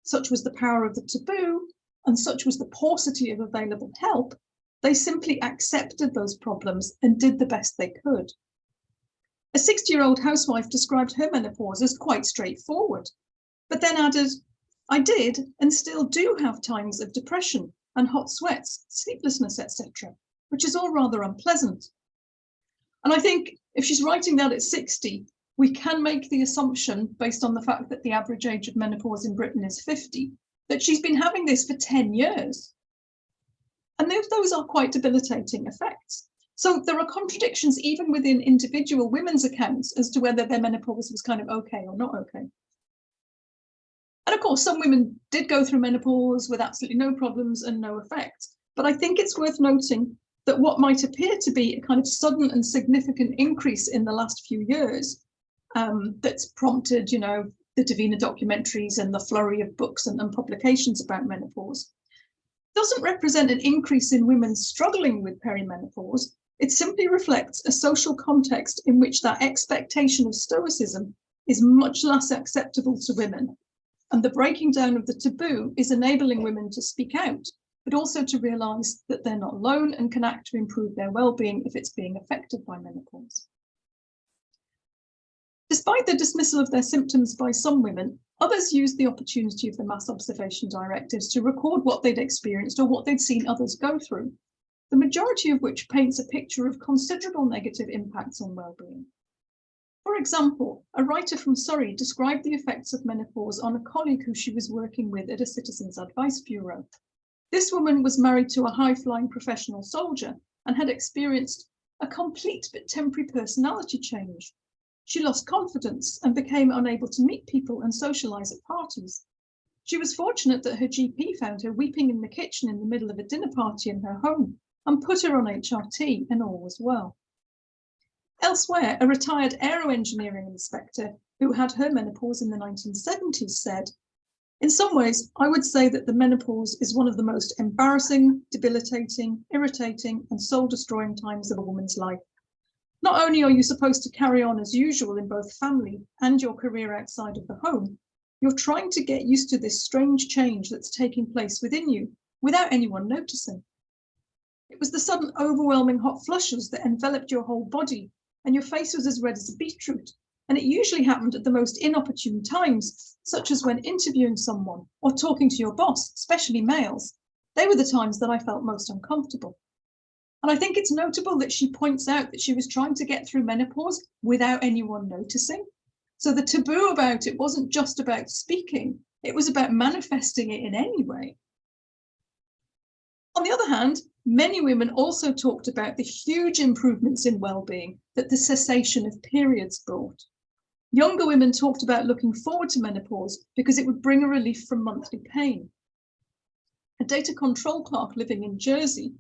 such was the power of the taboo, and such was the paucity of available help, they simply accepted those problems and did the best they could. A 60-year-old housewife described her menopause as quite straightforward, but then added, I did and still do have times of depression and hot sweats, sleeplessness, etc., which is all rather unpleasant. And I think if she's writing that at 60, we can make the assumption, based on the fact that the average age of menopause in Britain is 50, that she's been having this for 10 years. And those are quite debilitating effects. So there are contradictions even within individual women's accounts as to whether their menopause was kind of okay or not okay. And of course, some women did go through menopause with absolutely no problems and no effects. But I think it's worth noting that what might appear to be a kind of sudden and significant increase in the last few years that's prompted, you know, the Davina documentaries and the flurry of books and publications about menopause doesn't represent an increase in women struggling with perimenopause. It simply reflects a social context in which that expectation of stoicism is much less acceptable to women. And the breaking down of the taboo is enabling women to speak out, but also to realise that they're not alone and can act to improve their well-being if it's being affected by menopause. Despite the dismissal of their symptoms by some women, Others used the opportunity of the mass observation directives to record what they'd experienced or what they'd seen others go through, the majority of which paints a picture of considerable negative impacts on well-being. For example, a writer from Surrey described the effects of menopause on a colleague who she was working with at a Citizens Advice Bureau. This woman was married to a high-flying professional soldier and had experienced a complete but temporary personality change. She lost confidence and became unable to meet people and socialise at parties. She was fortunate that her GP found her weeping in the kitchen in the middle of a dinner party in her home and put her on HRT, and all was well. Elsewhere, a retired aero-engineering inspector who had her menopause in the 1970s said, "In some ways, I would say that the menopause is one of the most embarrassing, debilitating, irritating, and soul-destroying times of a woman's life. Not only are you supposed to carry on as usual in both family and your career outside of the home, you're trying to get used to this strange change that's taking place within you without anyone noticing. It was the sudden overwhelming hot flushes that enveloped your whole body, and your face was as red as a beetroot. And it usually happened at the most inopportune times, such as when interviewing someone or talking to your boss, especially males. They were the times that I felt most uncomfortable." And I think it's notable that she points out that she was trying to get through menopause without anyone noticing. So the taboo about it wasn't just about speaking, it was about manifesting it in any way. On the other hand, many women also talked about the huge improvements in well-being that the cessation of periods brought. Younger women talked about looking forward to menopause because it would bring a relief from monthly pain. A data control clerk living in Jersey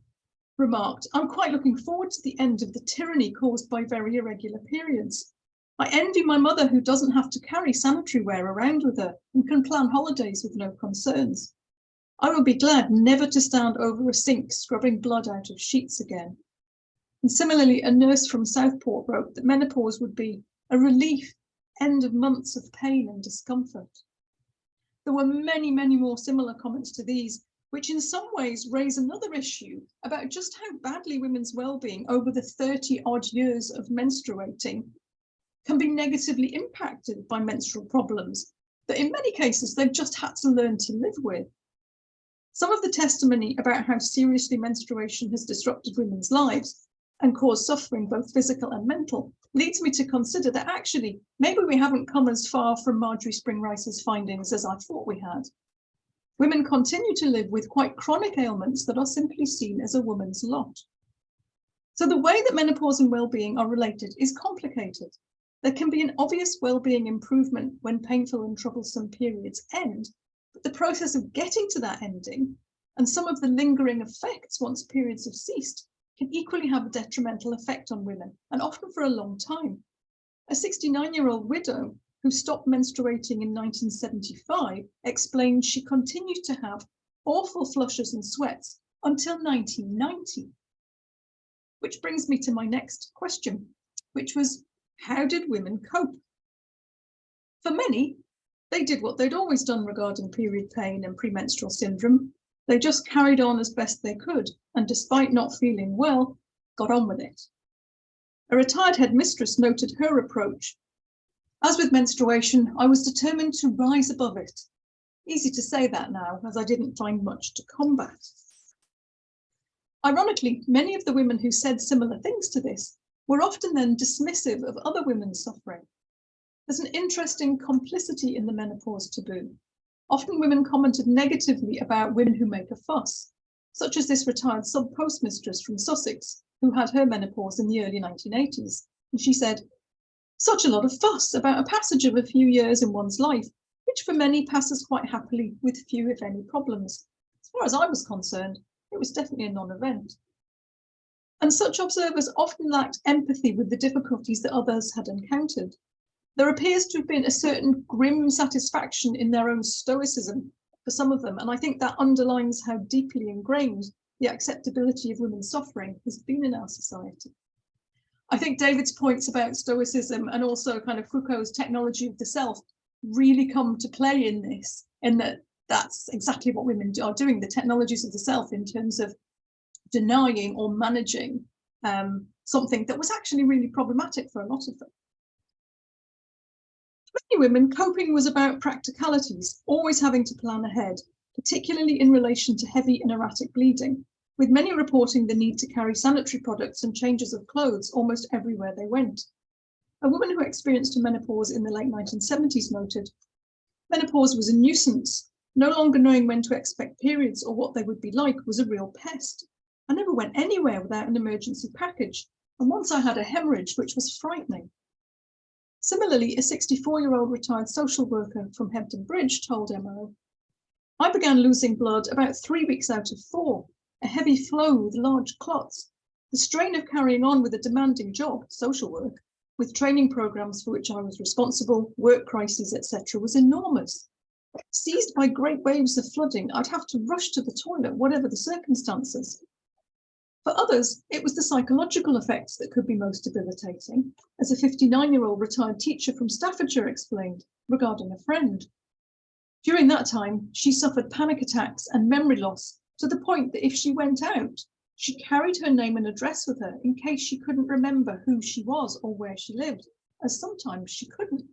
remarked, "I'm quite looking forward to the end of the tyranny caused by very irregular periods. I envy my mother who doesn't have to carry sanitary ware around with her and can plan holidays with no concerns. I will be glad never to stand over a sink scrubbing blood out of sheets again." And similarly, a nurse from Southport wrote that menopause would be a relief, end of months of pain and discomfort. There were many, many more similar comments to these, which in some ways raise another issue about just how badly women's well-being over the 30-odd years of menstruating can be negatively impacted by menstrual problems that in many cases they've just had to learn to live with. Some of the testimony about how seriously menstruation has disrupted women's lives and caused suffering, both physical and mental, leads me to consider that actually maybe we haven't come as far from Marjorie Spring-Rice's findings as I thought we had. Women continue to live with quite chronic ailments that are simply seen as a woman's lot. So the way that menopause and well-being are related is complicated. There can be an obvious well-being improvement when painful and troublesome periods end, but the process of getting to that ending and some of the lingering effects once periods have ceased can equally have a detrimental effect on women, and often for a long time. A 69-year-old widow who stopped menstruating in 1975 explained she continued to have awful flushes and sweats until 1990. Which brings me to my next question, which was, how did women cope? For many, they did what they'd always done regarding period pain and premenstrual syndrome. They just carried on as best they could, and despite not feeling well, got on with it. A retired headmistress noted her approach. "As with menstruation, I was determined to rise above it." Easy to say that now, as I didn't find much to combat. Ironically, many of the women who said similar things to this were often then dismissive of other women's suffering. There's an interesting complicity in the menopause taboo. Often women commented negatively about women who make a fuss, such as this retired sub-postmistress from Sussex, who had her menopause in the early 1980s. And she said, "Such a lot of fuss about a passage of a few years in one's life, which for many passes quite happily with few, if any, problems. As far as I was concerned, it was definitely a non-event." And such observers often lacked empathy with the difficulties that others had encountered. There appears to have been a certain grim satisfaction in their own stoicism for some of them, and I think that underlines how deeply ingrained the acceptability of women's suffering has been in our society. I think David's points about stoicism and also kind of Foucault's technology of the self really come to play in this, in that that's exactly what women are doing, the technologies of the self, in terms of denying or managing something that was actually really problematic for a lot of them. many women, coping was about practicalities, always having to plan ahead, particularly in relation to heavy and erratic bleeding, with many reporting the need to carry sanitary products and changes of clothes almost everywhere they went. A woman who experienced a menopause in the late 1970s noted, "Menopause was a nuisance. No longer knowing when to expect periods or what they would be like was a real pest. I never went anywhere without an emergency package, and once I had a hemorrhage, which was frightening." Similarly, a 64-year-old retired social worker from Hebden Bridge told MO, "I began losing blood about 3 weeks out of 4, a heavy flow with large clots. The strain of carrying on with a demanding job, social work, with training programs for which I was responsible, work crises, etc., was enormous. Seized by great waves of flooding, I'd have to rush to the toilet, whatever the circumstances." For others, it was the psychological effects that could be most debilitating, as a 59-year-old retired teacher from Staffordshire explained, regarding a friend. During that time, she suffered panic attacks and memory loss to the point that if she went out, she carried her name and address with her in case she couldn't remember who she was or where she lived, as sometimes she couldn't.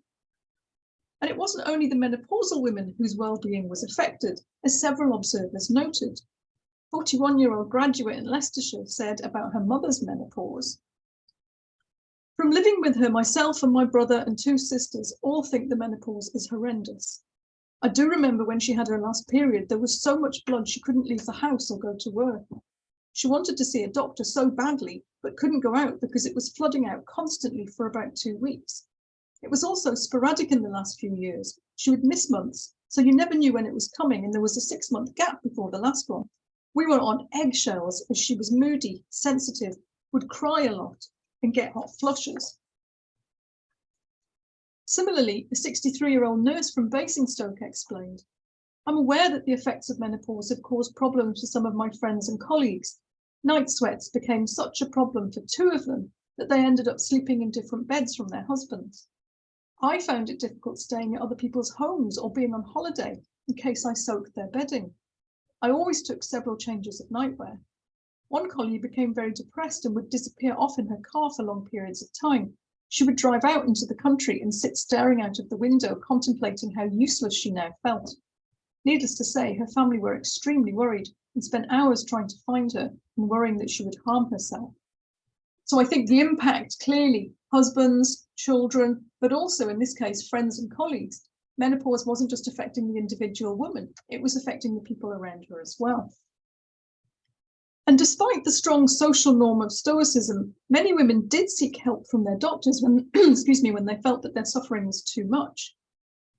And it wasn't only the menopausal women whose well-being was affected, as several observers noted. 41-year-old graduate in Leicestershire said about her mother's menopause, "From living with her, myself and my brother and 2 sisters all think the menopause is horrendous. I do remember when she had her last period, there was so much blood she couldn't leave the house or go to work. She wanted to see a doctor so badly, but couldn't go out because it was flooding out constantly for about 2 weeks. It was also sporadic in the last few years. She would miss months, so you never knew when it was coming, and there was a 6-month gap before the last one. We were on eggshells as she was moody, sensitive, would cry a lot and get hot flushes." Similarly, a 63-year-old nurse from Basingstoke explained, "I'm aware that the effects of menopause have caused problems for some of my friends and colleagues. Night sweats became such a problem for 2 of them that they ended up sleeping in different beds from their husbands. I found it difficult staying at other people's homes or being on holiday in case I soaked their bedding. I always took several changes of nightwear. One colleague became very depressed and would disappear off in her car for long periods of time. She would drive out into the country and sit staring out of the window, contemplating how useless she now felt. Needless to say, her family were extremely worried and spent hours trying to find her and worrying that she would harm herself." So I think the impact, clearly, husbands, children, but also in this case, friends and colleagues. Menopause wasn't just affecting the individual woman, it was affecting the people around her as well. And despite the strong social norm of stoicism, many women did seek help from their doctors when, when they felt that their suffering was too much,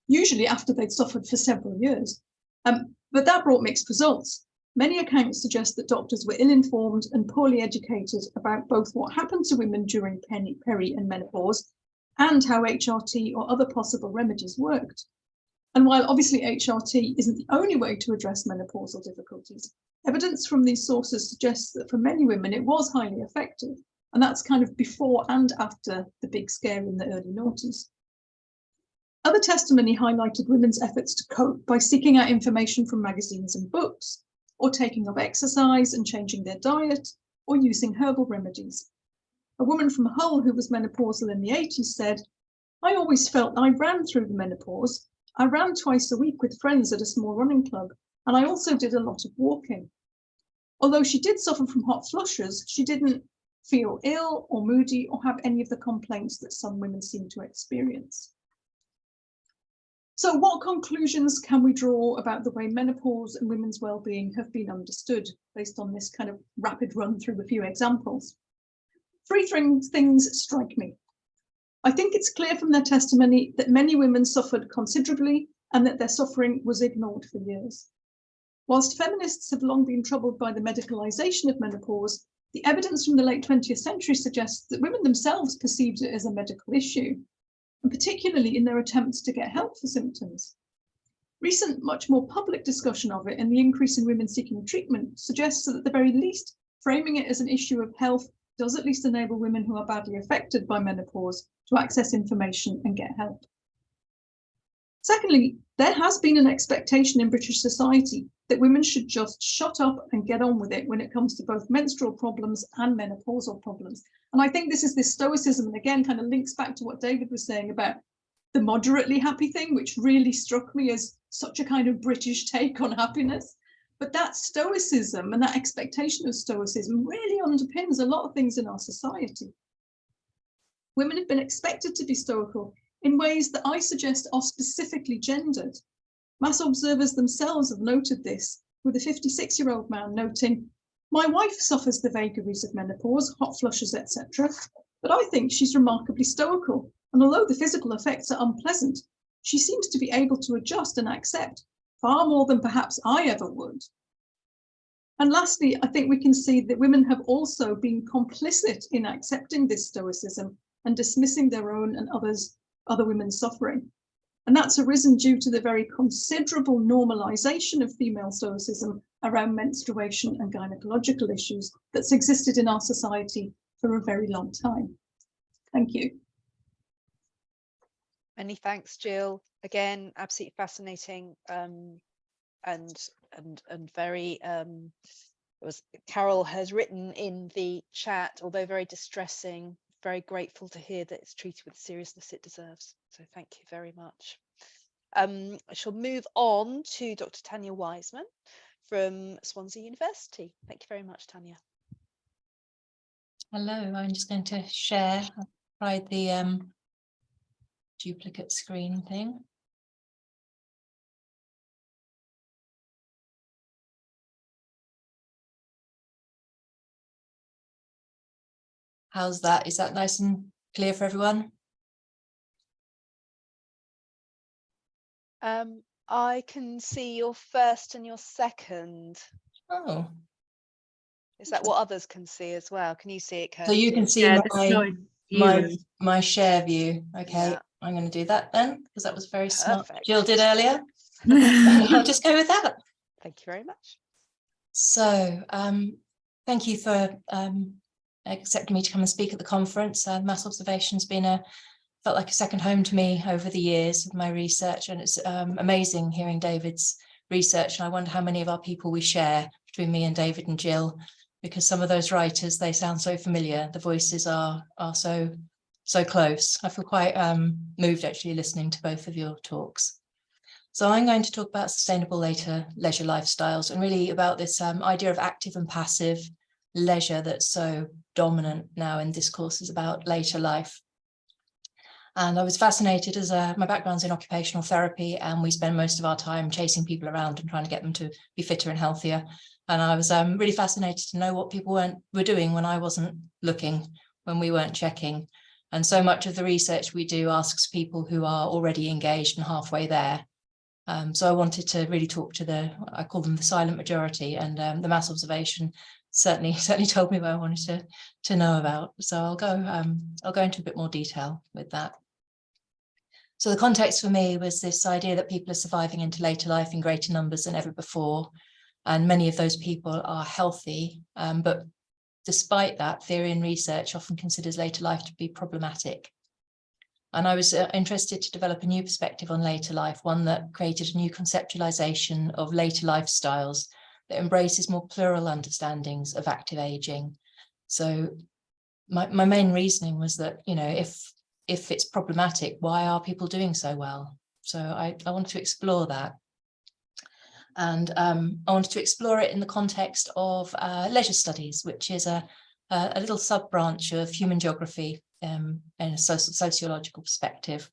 usually after they'd suffered for several years. But that brought mixed results. Many accounts suggest that doctors were ill-informed and poorly educated about both what happened to women during peri and menopause and how HRT or other possible remedies worked. And while obviously HRT isn't the only way to address menopausal difficulties, evidence from these sources suggests that for many women it was highly effective, and that's kind of before and after the big scare in the early noughties. Other testimony highlighted women's efforts to cope by seeking out information from magazines and books, or taking up exercise and changing their diet, or using herbal remedies. A woman from Hull who was menopausal in the 80s said, "I always felt I ran through the menopause. I ran twice a week with friends at a small running club, and I also did a lot of walking. Although she did suffer from hot flushes, she didn't feel ill or moody or have any of the complaints that some women seem to experience." So what conclusions can we draw about the way menopause and women's well-being have been understood based on this kind of rapid run through a few examples? 3 things strike me. I think it's clear from their testimony that many women suffered considerably and that their suffering was ignored for years. Whilst feminists have long been troubled by the medicalisation of menopause, the evidence from the late 20th century suggests that women themselves perceived it as a medical issue, and particularly in their attempts to get help for symptoms. Recent, much more public discussion of it and the increase in women seeking treatment suggests that at the very least, framing it as an issue of health does at least enable women who are badly affected by menopause to access information and get help. Secondly, there has been an expectation in British society that women should just shut up and get on with it when it comes to both menstrual problems and menopausal problems. And I think this is this stoicism, and again, kind of links back to what David was saying about the moderately happy thing, which really struck me as such a kind of British take on happiness. But that stoicism and that expectation of stoicism really underpins a lot of things in our society. Women have been expected to be stoical in ways that I suggest are specifically gendered. Mass observers themselves have noted this, with a 56-year-old man noting, "My wife suffers the vagaries of menopause, hot flushes, etc. But I think she's remarkably stoical, and although the physical effects are unpleasant, she seems to be able to adjust and accept far more than perhaps I ever would." And lastly, I think we can see that women have also been complicit in accepting this stoicism and dismissing their own and other women's suffering. And that's arisen due to the very considerable normalisation of female stoicism around menstruation and gynecological issues that's existed in our society for a very long time. Thank you. Many thanks, Jill. Again, absolutely fascinating and very as Carol has written in the chat, although very distressing, very grateful to hear that it's treated with the seriousness it deserves. So thank you very much. I shall move on to Dr. Tania Wiseman from Swansea University. Thank you very much, Tania. Hello, I'm just going to share. I've tried the duplicate screen thing. How's that? Is that nice and clear for everyone? I can see your first and your second. Oh. Is that what others can see as well? Can you see it, Kirsty? So you can see my share view. Okay, yeah. I'm going to do that then, because that was very smart. Jill did earlier. I'll just go with that. Thank you very much. So thank you for accepting me to come and speak at the conference. Mass observation's been felt like a second home to me over the years of my research, and it's amazing hearing David's research. And I wonder how many of our people we share between me and David and Jill, because some of those writers, they sound so familiar. The voices are so close. I feel quite moved actually listening to both of your talks. So I'm going to talk about sustainable later leisure lifestyles, and really about this idea of active and passive leisure that's so dominant now in discourses about later life. And I was fascinated as my background's in occupational therapy, and we spend most of our time chasing people around and trying to get them to be fitter and healthier. And I was really fascinated to know what people were doing when I wasn't looking, when we weren't checking. And so much of the research we do asks people who are already engaged and halfway there. So I wanted to really talk to I call them the silent majority, and the mass observation certainly told me what I wanted to know about. So I'll go into a bit more detail with that. So the context for me was this idea that people are surviving into later life in greater numbers than ever before, and many of those people are healthy, but despite that, theory and research often considers later life to be problematic. And I was interested to develop a new perspective on later life, one that created a new conceptualization of later lifestyles that embraces more plural understandings of active aging. So my main reasoning was that, you know, if it's problematic, why are people doing so well? So I wanted to explore that. And I wanted to explore it in the context of leisure studies, which is a little sub-branch of human geography in a sociological perspective.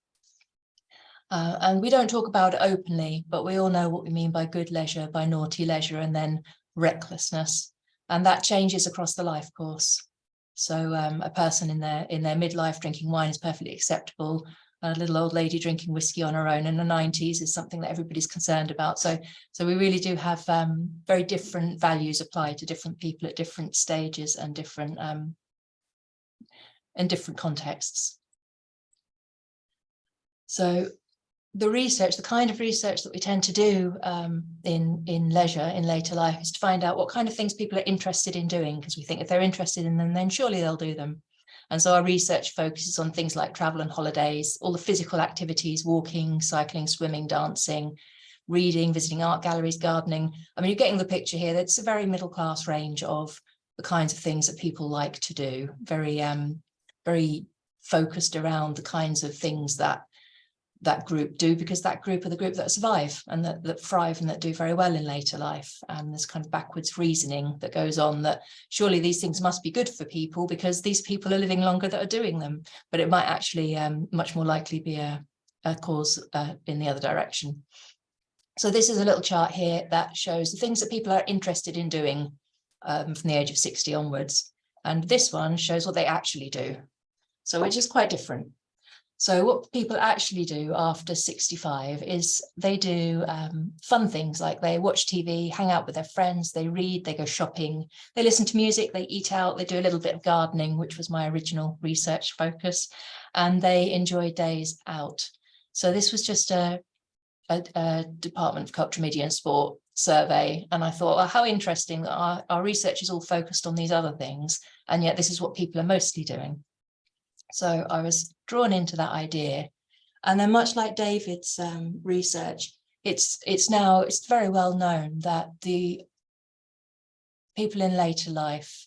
And we don't talk about it openly, but we all know what we mean by good leisure, by naughty leisure, and then recklessness. And that changes across the life course. So a person in their midlife drinking wine is perfectly acceptable. A little old lady drinking whiskey on her own in the 90s is something that everybody's concerned about. So we really do have very different values applied to different people at different stages and different in different contexts. So the research, the kind of research that we tend to do in leisure, in later life, is to find out what kind of things people are interested in doing, because we think if they're interested in them, then surely they'll do them. And so our research focuses on things like travel and holidays, all the physical activities, walking, cycling, swimming, dancing, reading, visiting art galleries, gardening. I mean, you're getting the picture here. It's a very middle class range of the kinds of things that people like to do, very focused around the kinds of things that that group do, because that group are the group that survive and that thrive and that do very well in later life. And there's kind of backwards reasoning that goes on that surely these things must be good for people because these people are living longer that are doing them, but it might actually much more likely be a cause in the other direction. So this is a little chart here that shows the things that people are interested in doing from the age of 60 onwards. And this one shows what they actually do. So which is quite different. So what people actually do after 65 is they do fun things like they watch TV, hang out with their friends, they read, they go shopping, they listen to music, they eat out, they do a little bit of gardening, which was my original research focus, and they enjoy days out. So this was just a Department of Culture, Media and Sport survey. And I thought, well, how interesting that our research is all focused on these other things, and yet this is what people are mostly doing. So I was drawn into that idea. And then much like David's research, it's very well known that the people in later life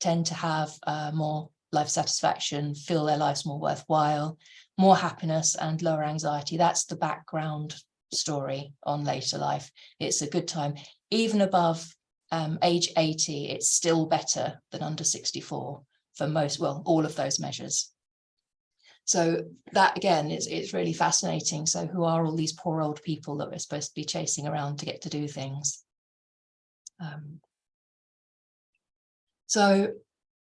tend to have more life satisfaction, feel their lives more worthwhile, more happiness and lower anxiety. That's the background story on later life. It's a good time. Even above age 80, it's still better than under 64 for most, well, all of those measures. So that again is really fascinating. So who are all these poor old people that we're supposed to be chasing around to get to do things? So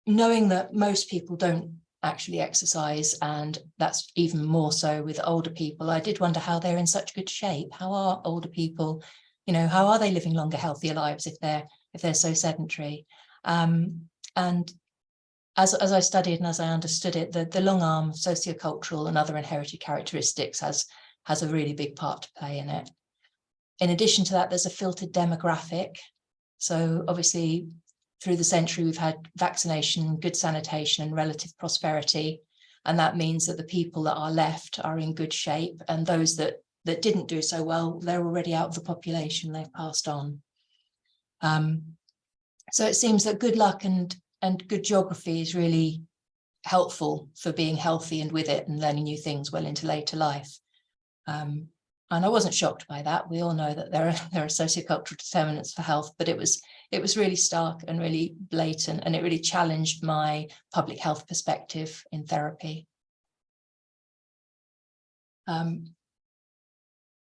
knowing that most people don't actually exercise, and that's even more so with older people, I did wonder how they're in such good shape. How are older people, you know, how are they living longer, healthier lives if they're so sedentary? And as I studied and as I understood it, the long arm sociocultural and other inherited characteristics has a really big part to play in it. In addition to that, there's a filtered demographic. So obviously through the century, we've had vaccination, good sanitation and relative prosperity. And that means that the people that are left are in good shape, and those that didn't do so well, they're already out of the population, they've passed on. So it seems that good luck and good geography is really helpful for being healthy and with it and learning new things well into later life. And I wasn't shocked by that. We all know that there are sociocultural determinants for health, but it was really stark and really blatant, and it really challenged my public health perspective in therapy.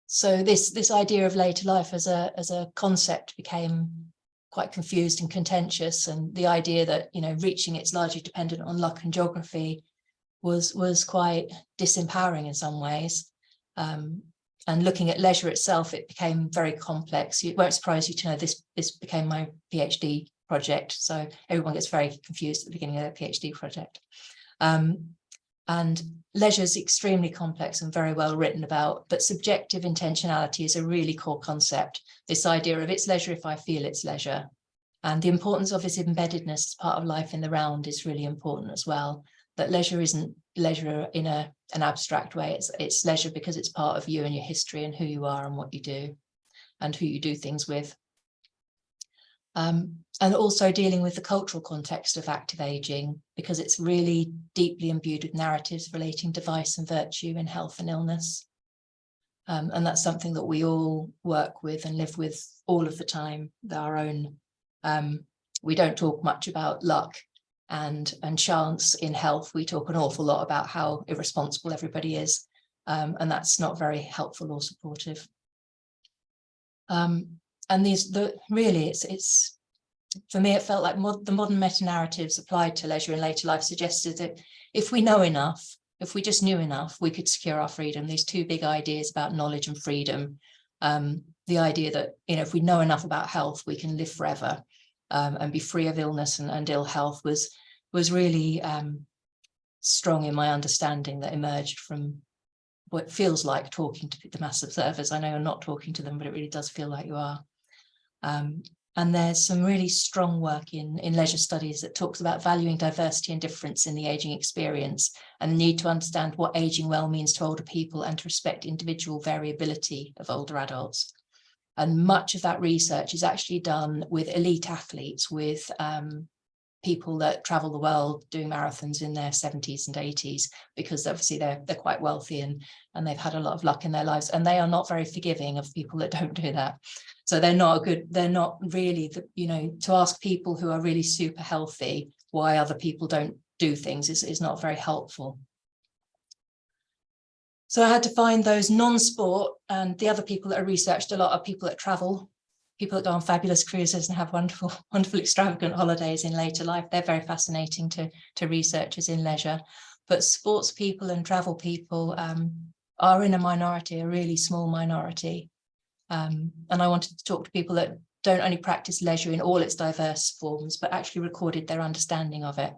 So this idea of later life as a concept became quite confused and contentious, and the idea that, you know, reaching it's largely dependent on luck and geography was quite disempowering in some ways. And looking at leisure itself, it became very complex. It won't surprise you to know this became my PhD project. So everyone gets very confused at the beginning of their PhD project. And leisure is extremely complex and very well written about, but subjective intentionality is a really core concept. This idea of it's leisure if I feel it's leisure. And the importance of its embeddedness as part of life in the round is really important as well. That leisure isn't leisure in an abstract way. It's leisure because it's part of you and your history and who you are and what you do and who you do things with. And also dealing with the cultural context of active aging, because it's really deeply imbued with narratives relating to vice and virtue in health and illness. And that's something that we all work with and live with all of the time. Our own, we don't talk much about luck and chance in health. We talk an awful lot about how irresponsible everybody is, and that's not very helpful or supportive. And it's for me, it felt like the modern meta-narratives applied to leisure in later life suggested that if we know enough, if we just knew enough, we could secure our freedom. These two big ideas about knowledge and freedom, the idea that, you know, if we know enough about health, we can live forever and be free of illness and ill health was really strong in my understanding, that emerged from what feels like talking to the mass observers. I know you're not talking to them, but it really does feel like you are. And there's some really strong work in leisure studies that talks about valuing diversity and difference in the ageing experience, and the need to understand what aging well means to older people and to respect individual variability of older adults. And much of that research is actually done with elite athletes with people that travel the world doing marathons in their 70s and 80s, because obviously they're quite wealthy and they've had a lot of luck in their lives, and they are not very forgiving of people that don't do that. So they're not really, to ask people who are really super healthy why other people don't do things is not very helpful. So I had to find those non-sport, and the other people that I researched a lot are people that travel, people that go on fabulous cruises and have wonderful, extravagant holidays in later life. They're very fascinating to researchers in leisure. But sports people and travel people are in a minority, a really small minority. And I wanted to talk to people that don't only practice leisure in all its diverse forms, but actually recorded their understanding of it.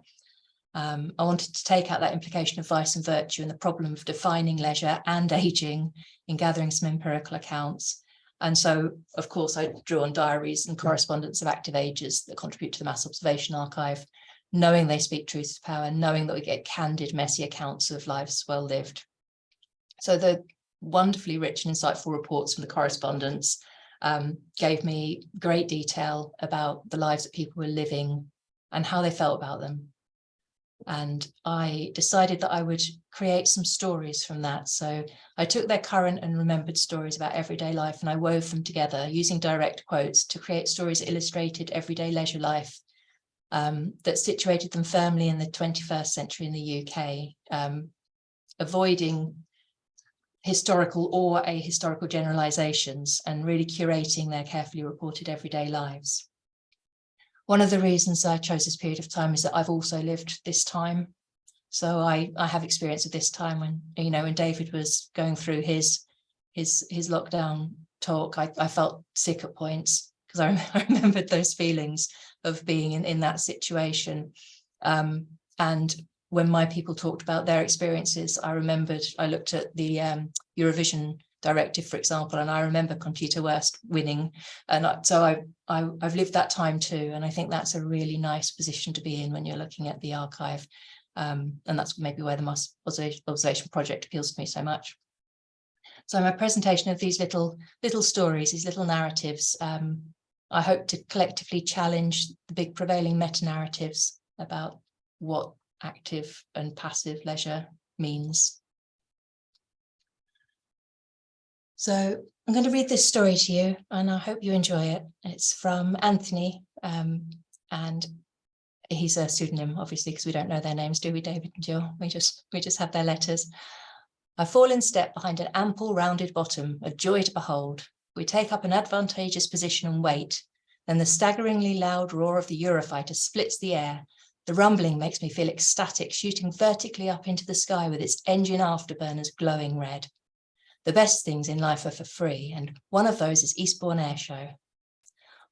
I wanted to take out that implication of vice and virtue and the problem of defining leisure and ageing in gathering some empirical accounts. And so, of course, I drew on diaries and correspondence of active agers that contribute to the Mass Observation Archive, knowing they speak truth to power, knowing that we get candid, messy accounts of lives well lived. So the wonderfully rich and insightful reports from the correspondence gave me great detail about the lives that people were living and how they felt about them. And I decided that I would create some stories from that. So I took their current and remembered stories about everyday life and I wove them together using direct quotes to create stories that illustrated everyday leisure life, that situated them firmly in the 21st century in the UK, avoiding historical or ahistorical generalizations and really curating their carefully reported everyday lives. One of the reasons I chose this period of time is that I've also lived this time. So I have experience of this time when, when David was going through his lockdown talk, I felt sick at points because I remembered those feelings of being in that situation. And when my people talked about their experiences, I looked at the Eurovision directive, for example, and I remember Computer Worst winning. And so I've lived that time too. And I think that's a really nice position to be in when you're looking at the archive. And that's maybe where the Mass Observation Project appeals to me so much. So my presentation of these little stories, these little narratives, I hope to collectively challenge the big prevailing meta-narratives about what active and passive leisure means. So I'm going to read this story to you and I hope you enjoy it. It's from Anthony, and he's a pseudonym, obviously, because we don't know their names, do we, David and Jill? We just have their letters. I fall in step behind an ample rounded bottom, a joy to behold. We take up an advantageous position and wait. Then the staggeringly loud roar of the Eurofighter splits the air. The rumbling makes me feel ecstatic, shooting vertically up into the sky with its engine afterburners glowing red. The best things in life are for free, and one of those is Eastbourne Air Show.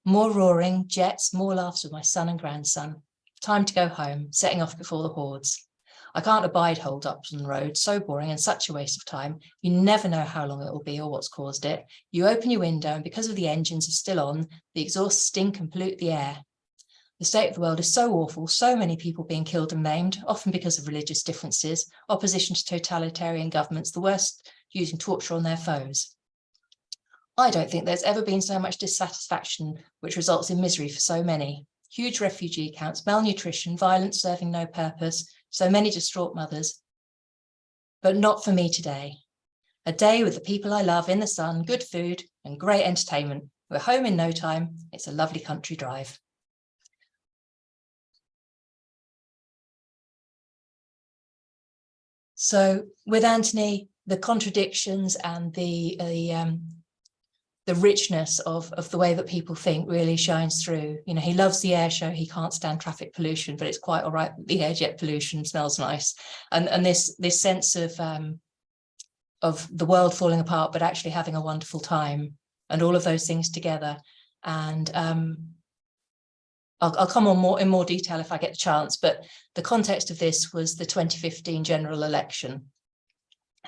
More roaring, jets, more laughs with my son and grandson. Time to go home, setting off before the hordes. I can't abide hold-ups on the road, so boring and such a waste of time. You never know how long it will be or what's caused it. You open your window and because of the engines are still on, the exhausts stink and pollute the air. The state of the world is so awful, so many people being killed and maimed, often because of religious differences, opposition to totalitarian governments, the worst using torture on their foes. I don't think there's ever been so much dissatisfaction which results in misery for so many. Huge refugee camps, malnutrition, violence serving no purpose, so many distraught mothers. But not for me today. A day with the people I love in the sun, good food and great entertainment. We're home in no time. It's a lovely country drive. So with Anthony, the contradictions and the richness of the way that people think really shines through. He loves the air show. He can't stand traffic pollution, but it's quite all right. The air jet pollution smells nice. And this sense of the world falling apart, but actually having a wonderful time and all of those things together. And I'll come on in more detail if I get the chance, but the context of this was the 2015 general election.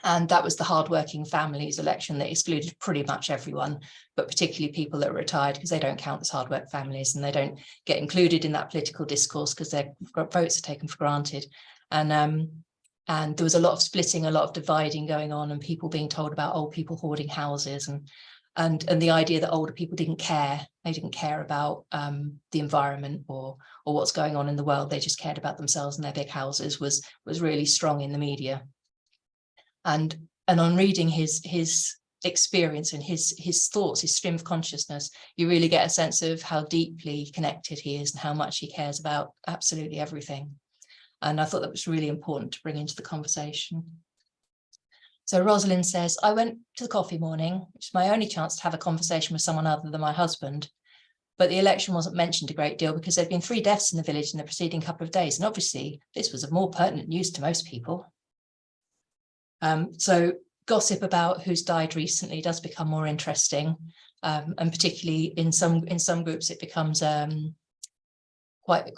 And that was the hardworking families election that excluded pretty much everyone, but particularly people that are retired because they don't count as hard work families and they don't get included in that political discourse because their votes are taken for granted. And there was a lot of splitting, a lot of dividing going on and people being told about old people hoarding houses. and the idea that older people didn't care. They didn't care about the environment or what's going on in the world. They just cared about themselves and their big houses was really strong in the media. And on reading his experience and his thoughts, his stream of consciousness, you really get a sense of how deeply connected he is and how much he cares about absolutely everything. And I thought that was really important to bring into the conversation. So Rosalind says, I went to the coffee morning, which is my only chance to have a conversation with someone other than my husband. But the election wasn't mentioned a great deal because there'd been 3 deaths in the village in the preceding couple of days. And obviously this was of more pertinent news to most people. So gossip about who's died recently does become more interesting. And particularly in some groups, it becomes quite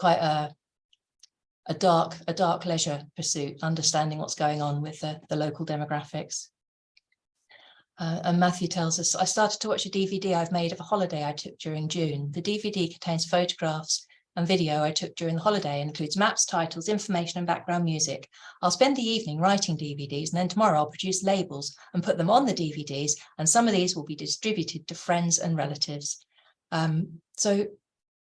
a dark leisure pursuit, understanding what's going on with the local demographics. And Matthew tells us, I started to watch a DVD I've made of a holiday I took during June. The DVD contains photographs and video I took during the holiday and includes maps, titles, information and background music. I'll spend the evening writing DVDs and then tomorrow I'll produce labels and put them on the DVDs, and some of these will be distributed to friends and relatives. So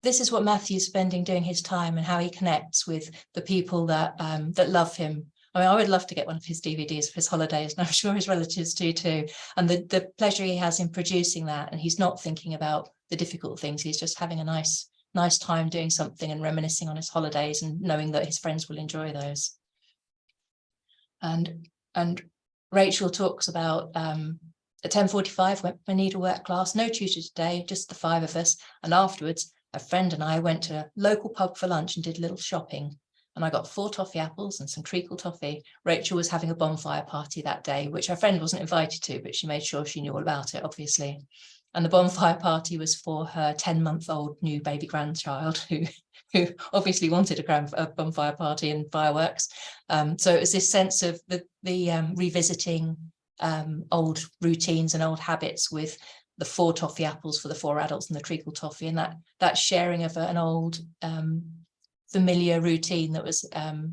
this is what Matthew's spending doing his time and how he connects with the people that love him. I mean, I would love to get one of his DVDs of his holidays, and I'm sure his relatives do too. And the pleasure he has in producing that, and he's not thinking about the difficult things. He's just having a nice time doing something and reminiscing on his holidays and knowing that his friends will enjoy those. And Rachel talks about at 10:45 went for needlework class, no tutor today, just the 5 of us. And afterwards, a friend and I went to a local pub for lunch and did a little shopping. And I got 4 toffee apples and some treacle toffee. Rachel was having a bonfire party that day, which her friend wasn't invited to, but she made sure she knew all about it, obviously. And the bonfire party was for her 10-month-old new baby grandchild who obviously wanted a bonfire party and fireworks. So it was this sense of the revisiting old routines and old habits with the 4 toffee apples for the 4 adults and the treacle toffee, and that sharing of an old familiar routine that was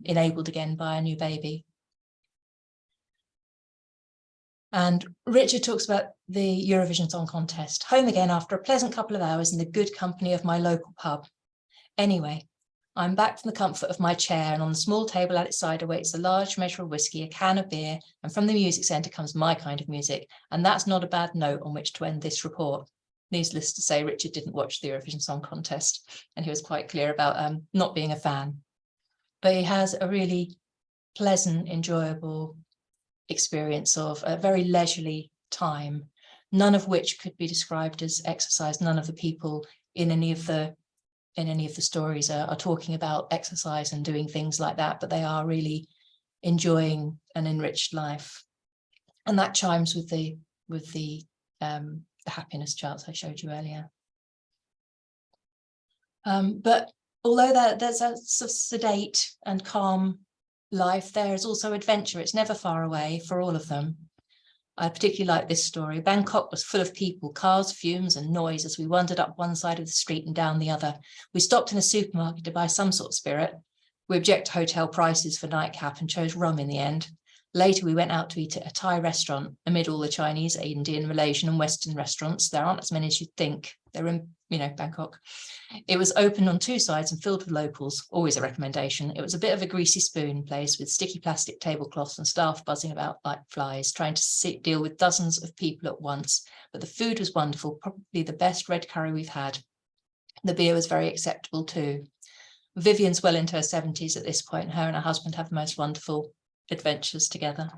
enabled again by a new baby. And Richard talks about the Eurovision Song Contest. Home again after a pleasant couple of hours in the good company of my local pub. Anyway, I'm back from the comfort of my chair, and on the small table at its side awaits a large measure of whiskey, a can of beer, and from the music centre comes my kind of music. And that's not a bad note on which to end this report. Needless to say, Richard didn't watch the Eurovision Song Contest, and he was quite clear about not being a fan. But he has a really pleasant, enjoyable experience of a very leisurely time, none of which could be described as exercise. None of the people in any of the stories are talking about exercise and doing things like that, but they are really enjoying an enriched life. And that chimes with the happiness charts I showed you earlier. But although there's a sort of sedate and calm life, there is also adventure. It's never far away for all of them. I particularly like this story. Bangkok was full of people, cars, fumes and noise as we wandered up one side of the street and down the other. We stopped in a supermarket to buy some sort of spirit. We object to hotel prices for nightcap and chose rum in the end. Later, we went out to eat at a Thai restaurant. Amid all the Chinese, Indian, Malaysian and Western restaurants, there aren't as many as you'd think. They're in, Bangkok. It was open on 2 sides and filled with locals, always a recommendation. It was a bit of a greasy spoon place with sticky plastic tablecloths and staff buzzing about like flies, trying to deal with dozens of people at once. But the food was wonderful, probably the best red curry we've had. The beer was very acceptable too. Vivian's well into her 70s at this point. Her and her husband have the most wonderful adventures together.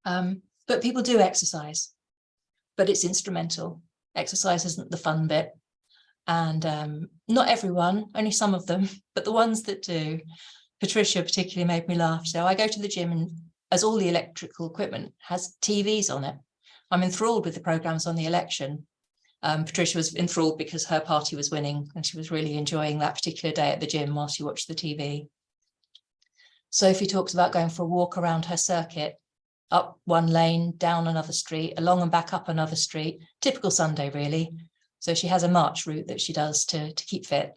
But people do exercise, but it's instrumental. Exercise isn't the fun bit. And not everyone, only some of them, but the ones that do. Patricia particularly made me laugh. So I go to the gym, and as all the electrical equipment has TVs on it, I'm enthralled with the programmes on the election. Patricia was enthralled because her party was winning and she was really enjoying that particular day at the gym while she watched the TV. Sophie talks about going for a walk around her circuit, up one lane, down another street, along and back up another street. Typical Sunday, really. So she has a march route that she does to keep fit.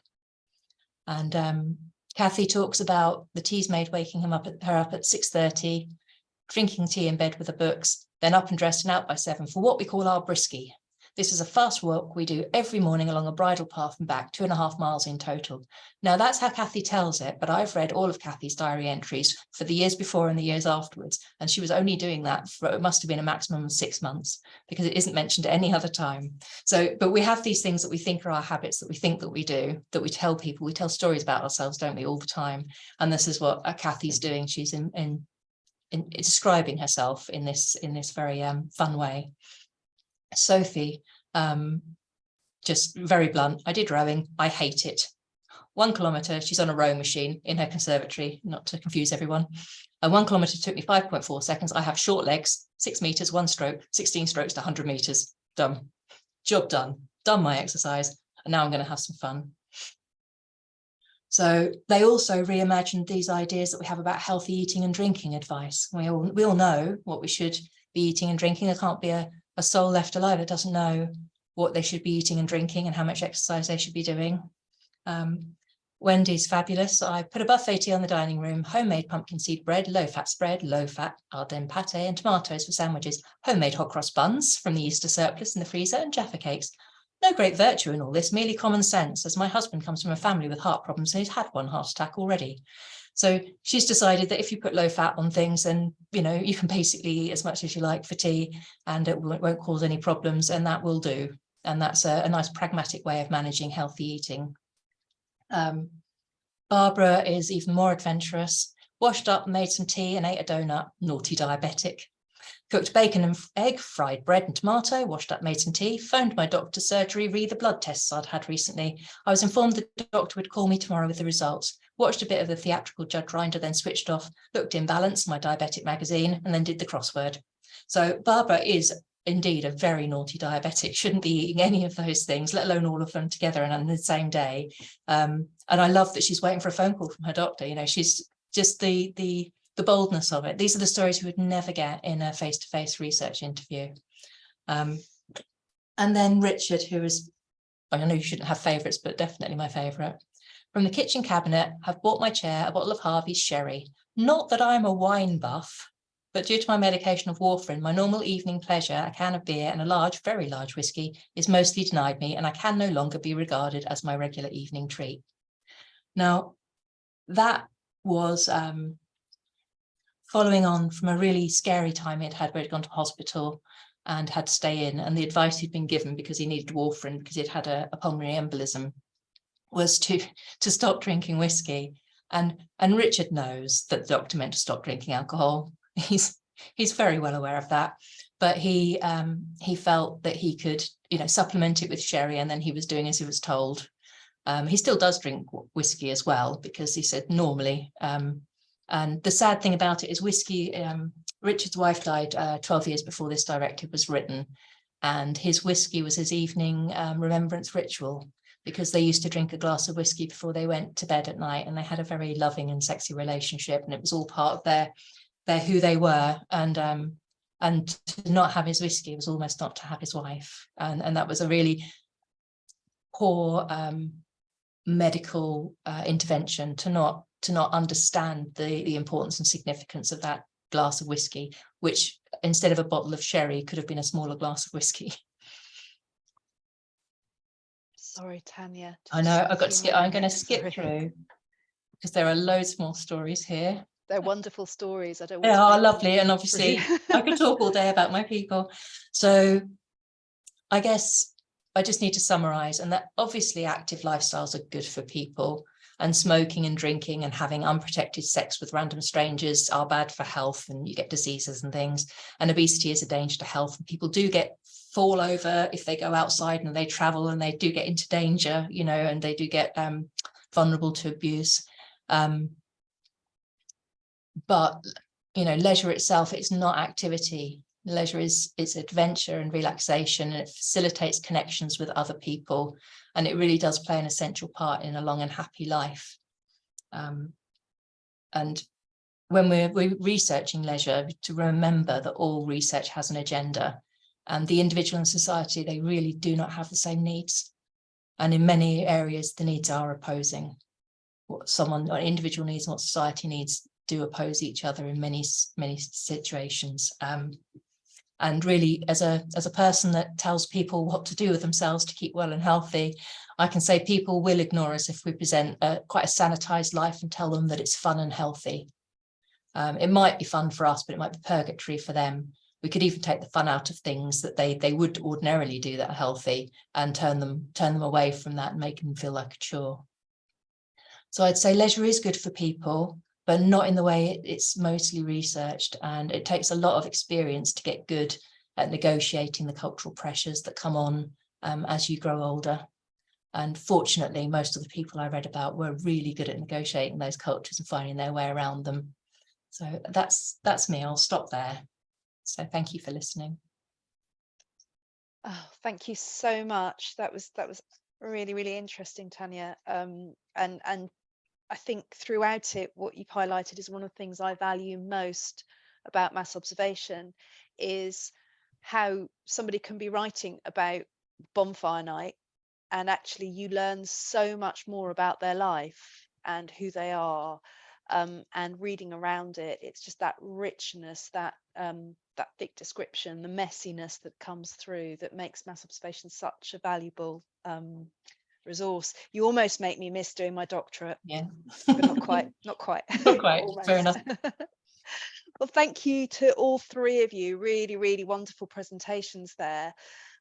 And Kathy talks about the tea's maid waking her up at 6:30, drinking tea in bed with the books, then up and dressed and out by 7 for what we call our brisky. This is a fast walk we do every morning along a bridle path and back, 2.5 miles in total. Now that's how Kathy tells it, but I've read all of Kathy's diary entries for the years before and the years afterwards, and she was only doing that for, it must have been a maximum of 6 months, because it isn't mentioned at any other time. So, but we have these things that we think are our habits, that we think that we do, that we tell people. We tell stories about ourselves, don't we, all the time? And this is what Kathy's doing. She's in describing herself in this very fun way. Sophie, just very blunt. I did rowing. I hate it. 1 kilometre, she's on a rowing machine in her conservatory, not to confuse everyone. And 1 kilometre took me 5.4 seconds. I have short legs, 6 metres, 1 stroke, 16 strokes to 100 metres. Done. Job done. Done my exercise. And now I'm going to have some fun. So they also reimagined these ideas that we have about healthy eating and drinking advice. We all know what we should be eating and drinking. There can't be a soul left alive that doesn't know what they should be eating and drinking and how much exercise they should be doing. Wendy's fabulous. I put a buffet tea on the dining room, homemade pumpkin seed bread, low-fat spread, low-fat Ardennes pate and tomatoes for sandwiches, homemade hot cross buns from the Easter surplus in the freezer, and Jaffa cakes. No great virtue in all this, merely common sense, as my husband comes from a family with heart problems and he's had 1 heart attack already. So she's decided that if you put low fat on things, then, you know, you can basically eat as much as you like for tea and it won't cause any problems, and that will do. And that's a nice pragmatic way of managing healthy eating. Barbara is even more adventurous. Washed up, made some tea and ate a donut, naughty diabetic. Cooked bacon and egg, fried bread and tomato, washed up, made some tea, phoned my doctor's surgery, read the blood tests I'd had recently. I was informed the doctor would call me tomorrow with the results. Watched a bit of the theatrical Judge Rinder, then switched off, looked in Balance, my diabetic magazine, and then did the crossword. So Barbara is indeed a very naughty diabetic, shouldn't be eating any of those things, let alone all of them together and on the same day. And I love that she's waiting for a phone call from her doctor. You know, she's just the boldness of it. These are the stories we would never get in a face-to-face research interview. And then Richard, who is, I know you shouldn't have favourites, but definitely my favourite. From the kitchen cabinet, I've bought my chair a bottle of Harvey's sherry. Not that I'm a wine buff, but due to my medication of warfarin, my normal evening pleasure, a can of beer and a large, very large whiskey, is mostly denied me, and I can no longer be regarded as my regular evening treat. Now, that was following on from a really scary time he'd had where he'd gone to hospital and had to stay in, and the advice he'd been given because he needed warfarin because he'd had a pulmonary embolism was to stop drinking whiskey. And Richard knows that the doctor meant to stop drinking alcohol. He's very well aware of that, but he felt that he could, you know, supplement it with sherry, and then he was doing as he was told. He still does drink whiskey as well, because he said normally. And the sad thing about it is whiskey, Richard's wife died 12 years before this directive was written, and his whiskey was his evening remembrance ritual, because they used to drink a glass of whiskey before they went to bed at night, and they had a very loving and sexy relationship, and it was all part of their who they were. And to not have his whiskey was almost not to have his wife, and that was a really poor medical intervention to not understand the importance and significance of that glass of whiskey, which instead of a bottle of sherry could have been a smaller glass of whiskey. Sorry, Tania. I know, I've got to skip. I'm going to skip through because there are loads more stories here. They're wonderful stories. I don't want They to are make lovely, them and obviously free. I could talk all day about my people. So I guess I just need to summarize, and that obviously active lifestyles are good for people, and smoking and drinking and having unprotected sex with random strangers are bad for health, and you get diseases and things, and obesity is a danger to health, and people do fall over if they go outside and they travel, and they do get into danger, you know, and they do get vulnerable to abuse. But, you know, leisure itself, it's not activity. Leisure it's adventure and relaxation, and it facilitates connections with other people, and it really does play an essential part in a long and happy life. And when we're researching leisure, to remember that all research has an agenda, and the individual and society, they really do not have the same needs, and in many areas the needs are opposing. What an individual needs and what society needs do oppose each other in many situations. And really, as a person that tells people what to do with themselves to keep well and healthy, I can say people will ignore us if we present quite a sanitized life and tell them that it's fun and healthy. It might be fun for us, but it might be purgatory for them. We could even take the fun out of things that they would ordinarily do that are healthy and turn them away from that and make them feel like a chore. So I'd say leisure is good for people, but not in the way it's mostly researched. And it takes a lot of experience to get good at negotiating the cultural pressures that come on as you grow older. And fortunately, most of the people I read about were really good at negotiating those cultures and finding their way around them. So that's me. I'll stop there. So thank you for listening. Oh, thank you so much. That was really, really interesting, Tania. And I think throughout it, what you've highlighted is one of the things I value most about mass observation is how somebody can be writing about bonfire night and actually you learn so much more about their life and who they are, and reading around it. It's just that richness, that thick description, the messiness that comes through that makes mass observation such a valuable resource. You almost make me miss doing my doctorate. Yeah, but not quite. Not quite. Fair enough. Well, thank you to all three of you. Really, really wonderful presentations there.